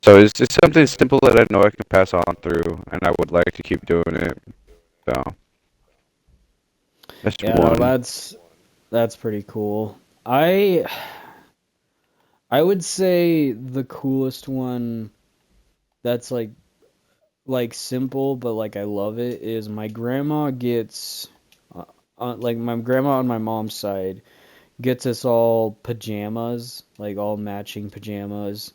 So it's just something simple that I know I can pass on through, and I would like to keep doing it. So that's Yeah, no, one. that's pretty cool. I would say the coolest one that's like simple but like I love it is my grandma gets like my grandma on my mom's side gets us all pajamas, like all matching pajamas,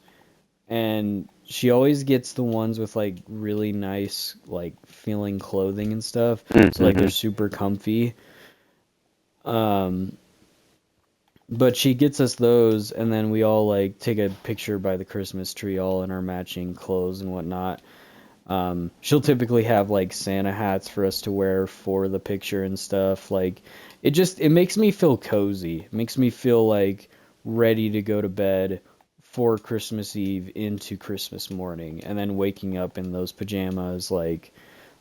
and she always gets the ones with like really nice like feeling clothing and stuff. So like they're Mm-hmm. super comfy. Um but she gets us those and then we all like take a picture by the Christmas tree all in our matching clothes and whatnot. She'll typically have like Santa hats for us to wear for the picture and stuff. Like it makes me feel cozy. It makes me feel like ready to go to bed for Christmas Eve into Christmas morning and then waking up in those pajamas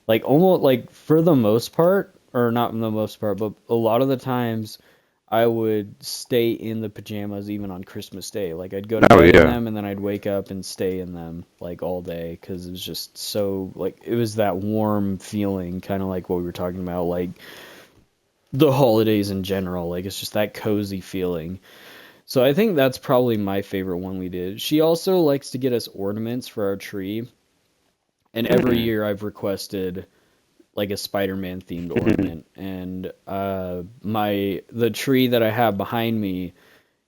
like almost like for the most part or not the most part, but a lot of the times I would stay in the pajamas even on Christmas Day. Like I'd go to Oh bed in yeah. them and then I'd wake up and stay in them like all day because it was just so like it was that warm feeling, kind of like what we were talking about, like the holidays in general. Like it's just that cozy feeling. So I think that's probably my favorite one we did. She also likes to get us ornaments for our tree, and every Mm. year I've requested like a Spider-Man themed ornament. And my the tree that I have behind me,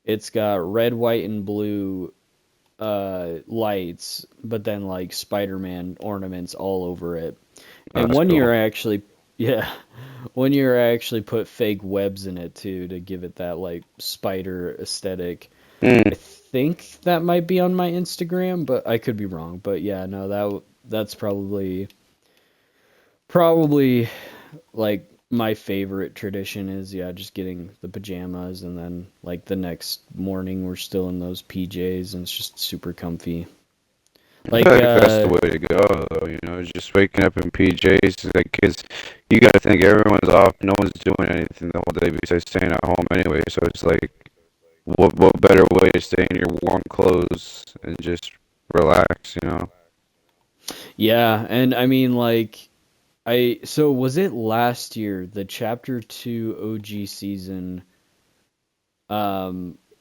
it's got red, white, and blue lights, but then like Spider-Man ornaments all over it. Oh, And that's one cool. year I actually, yeah, one year I actually put fake webs in it too to give it that like spider aesthetic. Mm. I think that might be on my Instagram, but I could be wrong. But yeah, no, that's probably like my favorite tradition is yeah, just getting the pajamas and then like the next morning we're still in those PJs and it's just super comfy. I Like feel like that's the way to go, though. Just waking up in PJs, like, 'cause you gotta think everyone's off, no one's doing anything the whole day besides staying at home anyway. So it's like, what better way to stay in your warm clothes and just relax? yeah, and I mean like I so was it last year the chapter 2 OG season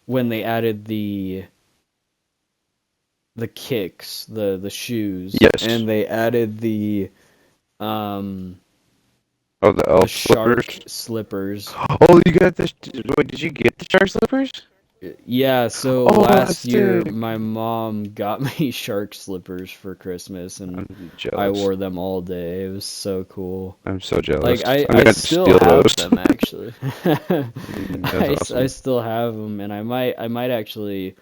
when they added the kicks, the shoes, Yes. and they added um Oh, the the elf shark slippers. slippers. Oh, you got the. Wait, did you get the shark slippers? Yeah, so Oh, last that's year sick. my mom got me shark slippers for Christmas and I'm I jealous. wore them all day. It was so cool. I'm so jealous. Like I I'm I gonna have to still steal have those. them actually. That's I awesome. still have them and I might actually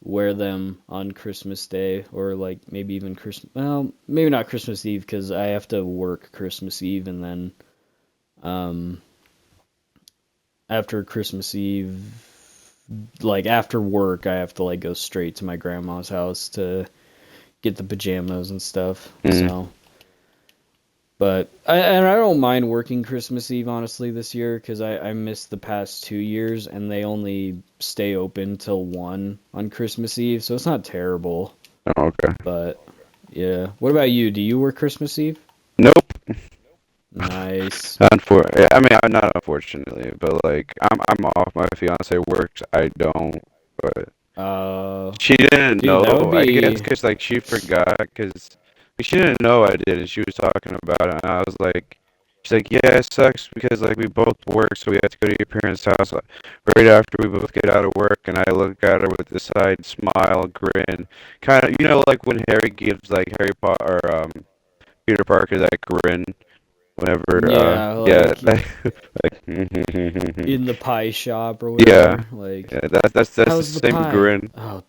wear them on Christmas Day or like maybe even Christmas, well, maybe not Christmas Eve because I have to work Christmas Eve and then um after Christmas Eve. like after work, I have to like go straight to my grandma's house to get the pajamas and stuff. Mm. So, but I don't mind working Christmas Eve honestly this year because I missed the past 2 years and they only stay open till 1 on Christmas Eve, so it's not terrible. Oh, okay. But yeah, what about you? Do you work Christmas Eve? Nope. Nice. I mean, I'm not unfortunately, but like I'm off. My fiance works. I don't. But Uh, she didn't dude, know. that would I guess be. because like she forgot because she didn't know I did, and she was talking about it, and I was like, she's like, yeah, it sucks because like we both work, so we have to go to your parents' house right after we both get out of work, and I look at her with this side smile, grin, kind of, like when Harry gives like Harry Potter or Peter Parker that grin whenever Yeah, yeah, like like in the pie shop or yeah, whatever. Like, yeah, that's the how's the same pie? grin. Oh,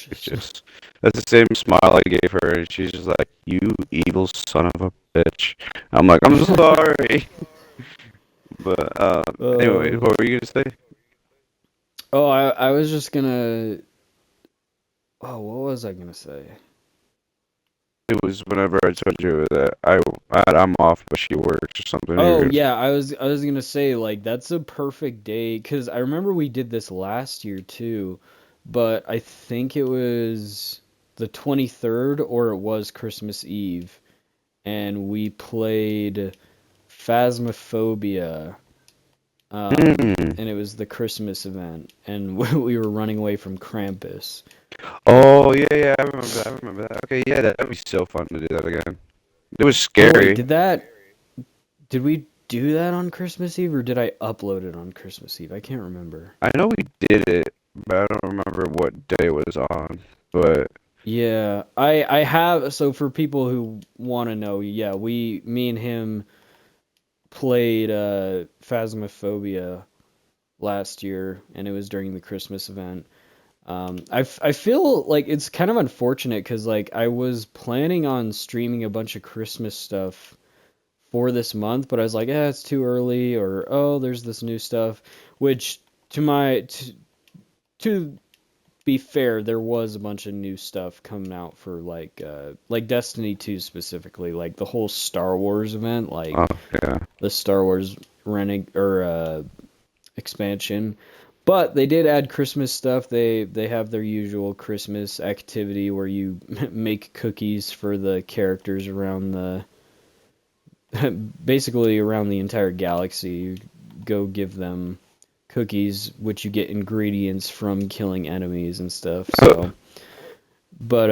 It's delicious. just that's the same smile I gave her, and she's just like, "You evil son of a bitch." I'm like, "I'm sorry," but anyway, uh, what were you gonna say? oh, I was just gonna. Oh, what was I gonna say? It was whenever I told you that I'm off, but she works or something. You Oh were yeah, I was gonna say like that's a perfect day because I remember we did this last year too, but I think it was the 23rd or it was Christmas Eve, and we played Phasmophobia, mm. and it was the Christmas event, and we were running away from Krampus. Oh yeah, yeah, I remember that. I remember that. Okay, yeah, that'd be so fun to do that again. It was Oh wait, scary. did we do that on Christmas Eve or did I upload it on Christmas Eve? I can't remember. I know we did it, but I don't remember what day it was on. But Yeah, I have so for people who want to know, yeah, me and him played Phasmophobia last year and it was during the Christmas event. I feel like it's kind of unfortunate because like I was planning on streaming a bunch of Christmas stuff for this month, but I was like, yeah, it's too early, or oh, there's this new stuff, which to my to be fair, there was a bunch of new stuff coming out for like Destiny 2 specifically, like the whole Star Wars event, oh like yeah. the Star Wars expansion. But they did add Christmas stuff. They have their usual Christmas activity where you make cookies for the characters around the basically around the entire galaxy. You go give them cookies, which you get ingredients from killing enemies and stuff. So, but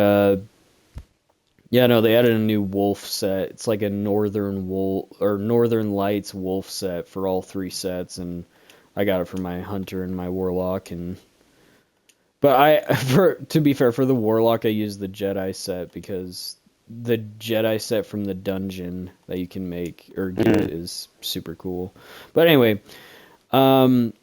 yeah, no, they added a new wolf set. It's like a Northern Wolf or Northern Lights wolf set for all 3 sets, and I got it for my hunter and my warlock. And but for to be fair, for the warlock, I used the Jedi set because the Jedi set from the dungeon that you can make or get Mm. is super cool. But anyway, um,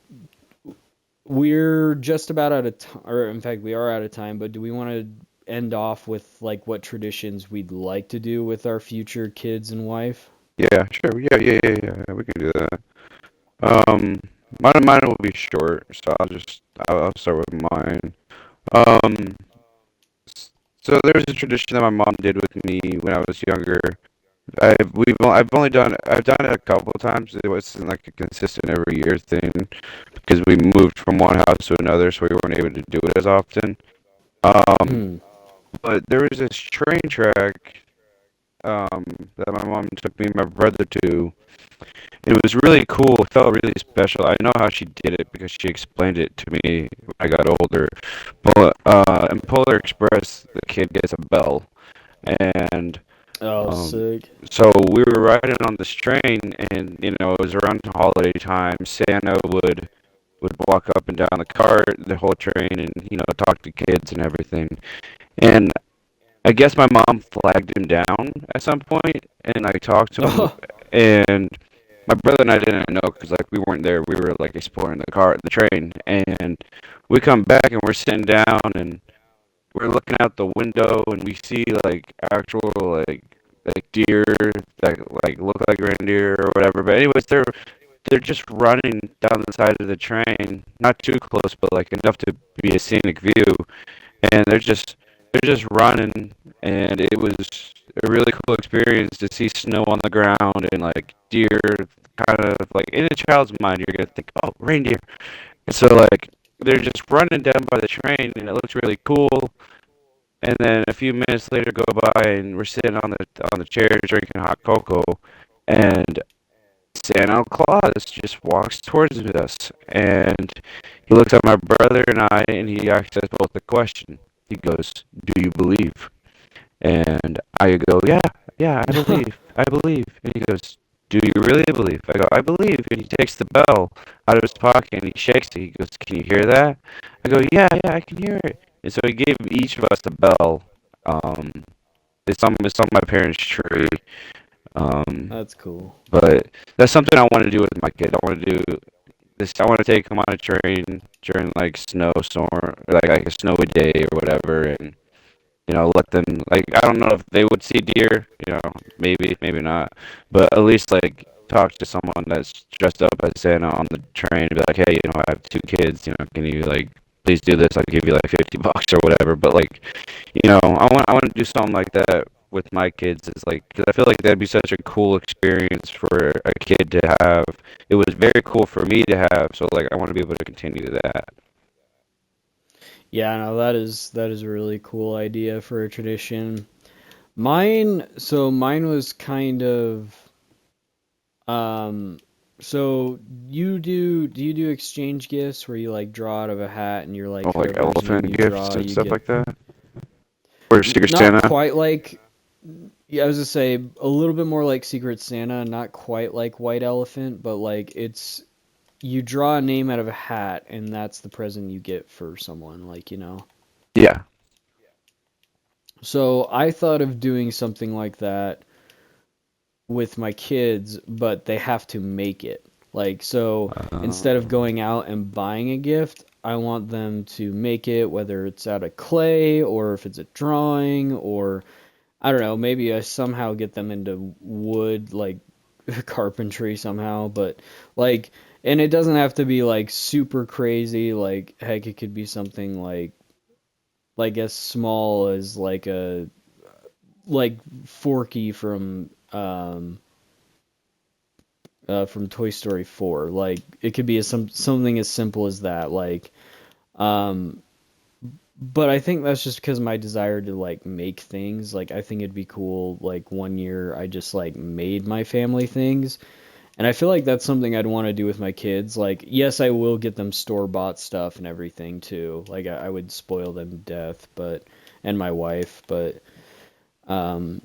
we're just about out of time, or in fact, we are out of time. But do we want to end off with like what traditions we'd like to do with our future kids and wife? Yeah, sure. Yeah. We can do that. Um, mine will be short, so I'll start with mine. Um, so there was a tradition that my mom did with me when I was younger. I've done it a couple of times. It wasn't like a consistent every year thing because we moved from one house to another, so we weren't able to do it as often. Um, Hmm. but there was this train track that my mom took me and my brother to. It was really cool. It felt really special. I know how she did it because she explained it to me when I got older. But in Polar Express, the kid gets a bell, and Oh, um, sick. so we were riding on this train, and it was around holiday time. Santa would walk up and down the cart, the whole train, and talk to kids and everything. And I guess my mom flagged him down at some point, and I talked to him, Oh, and my brother and I didn't know because like we weren't there. We were like exploring the train, and we come back and we're sitting down and we're looking out the window and we see like actual like deer that like look like reindeer or whatever. But anyways, they're just running down the side of the train, not too close, but like enough to be a scenic view, and they're just running, and it was a really cool experience to see snow on the ground and like deer. Kind of like in a child's mind, you're gonna think, oh, reindeer. And so like they're just running down by the train, and it looks really cool. And then a few minutes later go by, and we're sitting on the chairs drinking hot cocoa, and Santa Claus just walks towards us, and he looks at my brother and I, and he asks us both a question. He goes, "Do you believe?" And I go, "Yeah, yeah, I believe, I believe." And he goes, "Do you really believe?" I go, "I believe." And he takes the bell out of his pocket and he shakes it. He goes, "Can you hear that?" I go, "Yeah, yeah, I can hear it." And so he gave each of us a bell. Um, it's on my parents' tree. Um, That's cool. but that's something I want to do with my kid. I want to do this. I want to take him on a train during like snowstorm, like a snowy day or whatever, and let them like I don't know if they would see deer, maybe, maybe not, but at least like talk to someone that's dressed up as Santa on the train and be like, hey, I have two kids, can you like please do this? I'll give you like $50 or whatever. But like, I want to do something like that with my kids. Is like because I feel like that'd be such a cool experience for a kid to have. It was very cool for me to have, so like I want to be able to continue that. Yeah, no, that is a really cool idea for a tradition. Mine was kind of um so do you do exchange gifts where you like draw out of a hat and you're like Oh, like whoever's name elephant you gifts draw and you stuff get like that, or Secret not Santa. quite like yeah, I was gonna say a little bit more like Secret Santa, not quite like White Elephant, but like it's you draw a name out of a hat and that's the present you get for someone, like. Yeah. So I thought of doing something like that with my kids, but they have to make it. Like, so instead of Um, going out and buying a gift, I want them to make it, whether it's out of clay or if it's a drawing, or I don't know, maybe I somehow get them into wood, like carpentry somehow, but like, and it doesn't have to be like super crazy. Like, heck, it could be something like as small as like Forky from Toy Story 4. Like it could be something as simple as that. Um, but I think that's just because my desire to like make things. Like I think it'd be cool. Like one year I just like made my family things, and I feel like that's something I'd want to do with my kids. Like yes, I will get them store-bought stuff and everything too. Like I would spoil them to death, but and my wife, but um,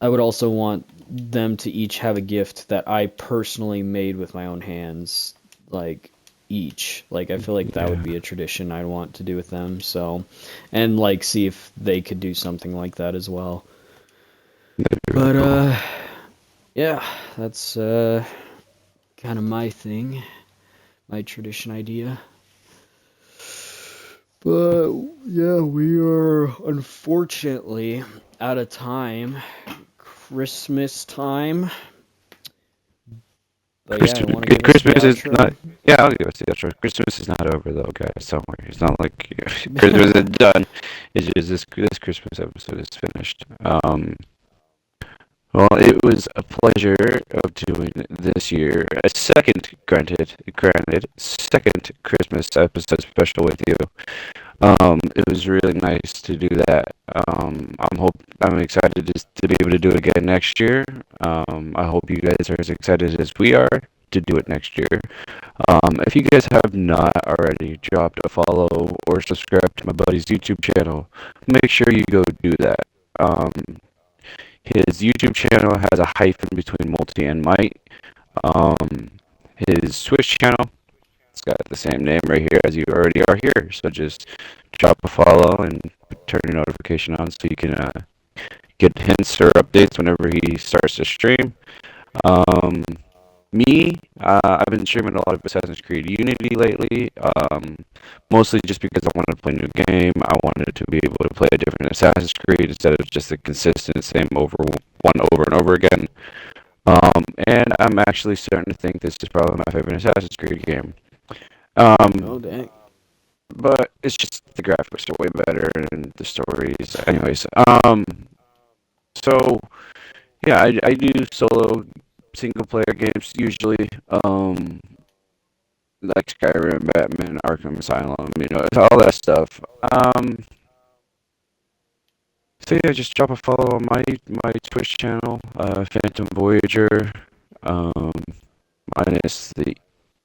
I would also want them to each have a gift that I personally made with my own hands, like each. Like I feel like that would yeah, be a tradition I'd want to do with them. So, and like see if they could do something like that as well. that'd be really But cool. yeah, that's kind of my thing, my tradition idea. But yeah, we are unfortunately out of time. Christmas time. But yeah, I Christmas, want to give us the Christmas is not. outro. Yeah, I'll give us the outro. Christmas is not over though, guys. Don't worry. It's not like Christmas is done. It's just this Christmas episode is finished. Well, it was a pleasure of doing this year a second, granted, second Christmas episode special with you. It was really nice to do that. I'm excited to be able to do it again next year. I hope you guys are as excited as we are to do it next year. If you guys have not already dropped a follow or subscribe to my buddy's YouTube channel, make sure you go do that. Um, his YouTube channel has a hyphen between multi and might. Um, his Twitch channel, it's got the same name right here as you already are here. So just drop a follow and turn your notification on so you can get hints or updates whenever he starts to stream. Um, I've been streaming a lot of Assassin's Creed Unity lately, mostly just because I wanted to play a new game. I wanted to be able to play a different Assassin's Creed instead of just the consistent same one over and over again. And I'm actually starting to think this is probably my favorite Assassin's Creed game. Oh Um, dang. but it's just the graphics are way better and the stories. Anyways, so yeah, I do solo single player games usually. Like Skyrim, Batman, Arkham Asylum, it's all that stuff. So yeah, just drop a follow on my Twitch channel, Phantom Voyager. Um, minus the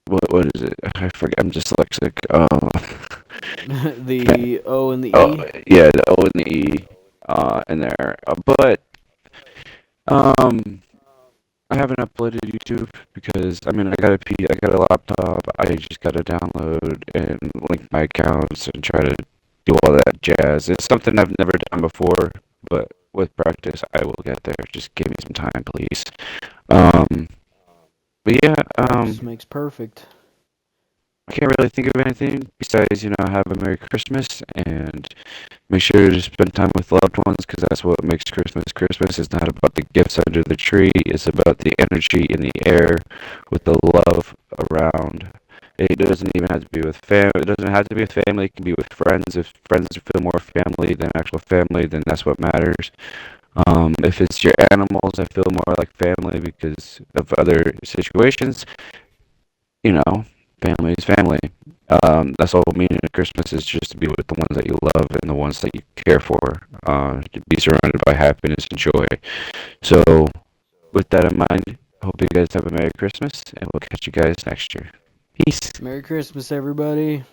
what is it? I forget. I'm dyslexic. The O and the Oh E. yeah, the O and the E, in there. But um, I haven't uploaded YouTube because I got I got a laptop. I just got to download and link my accounts and try to do all that jazz. It's something I've never done before, but with practice, I will get there. Just give me some time, please. Um, but yeah, Practice makes perfect. I can't really think of anything besides, have a Merry Christmas and make sure to spend time with loved ones because that's what makes Christmas Christmas. It's not about the gifts under the tree. It's about the energy in the air with the love around. It doesn't even have to be with family. It doesn't have to be with family. It can be with friends. If friends feel more family than actual family, then that's what matters. If it's your animals, I feel more like family because of other situations. You know, family is family. That's the whole meaning of Christmas is just to be with the ones that you love and the ones that you care for. To be surrounded by happiness and joy. So, with that in mind, I hope you guys have a Merry Christmas, and we'll catch you guys next year. Peace. Merry Christmas, everybody.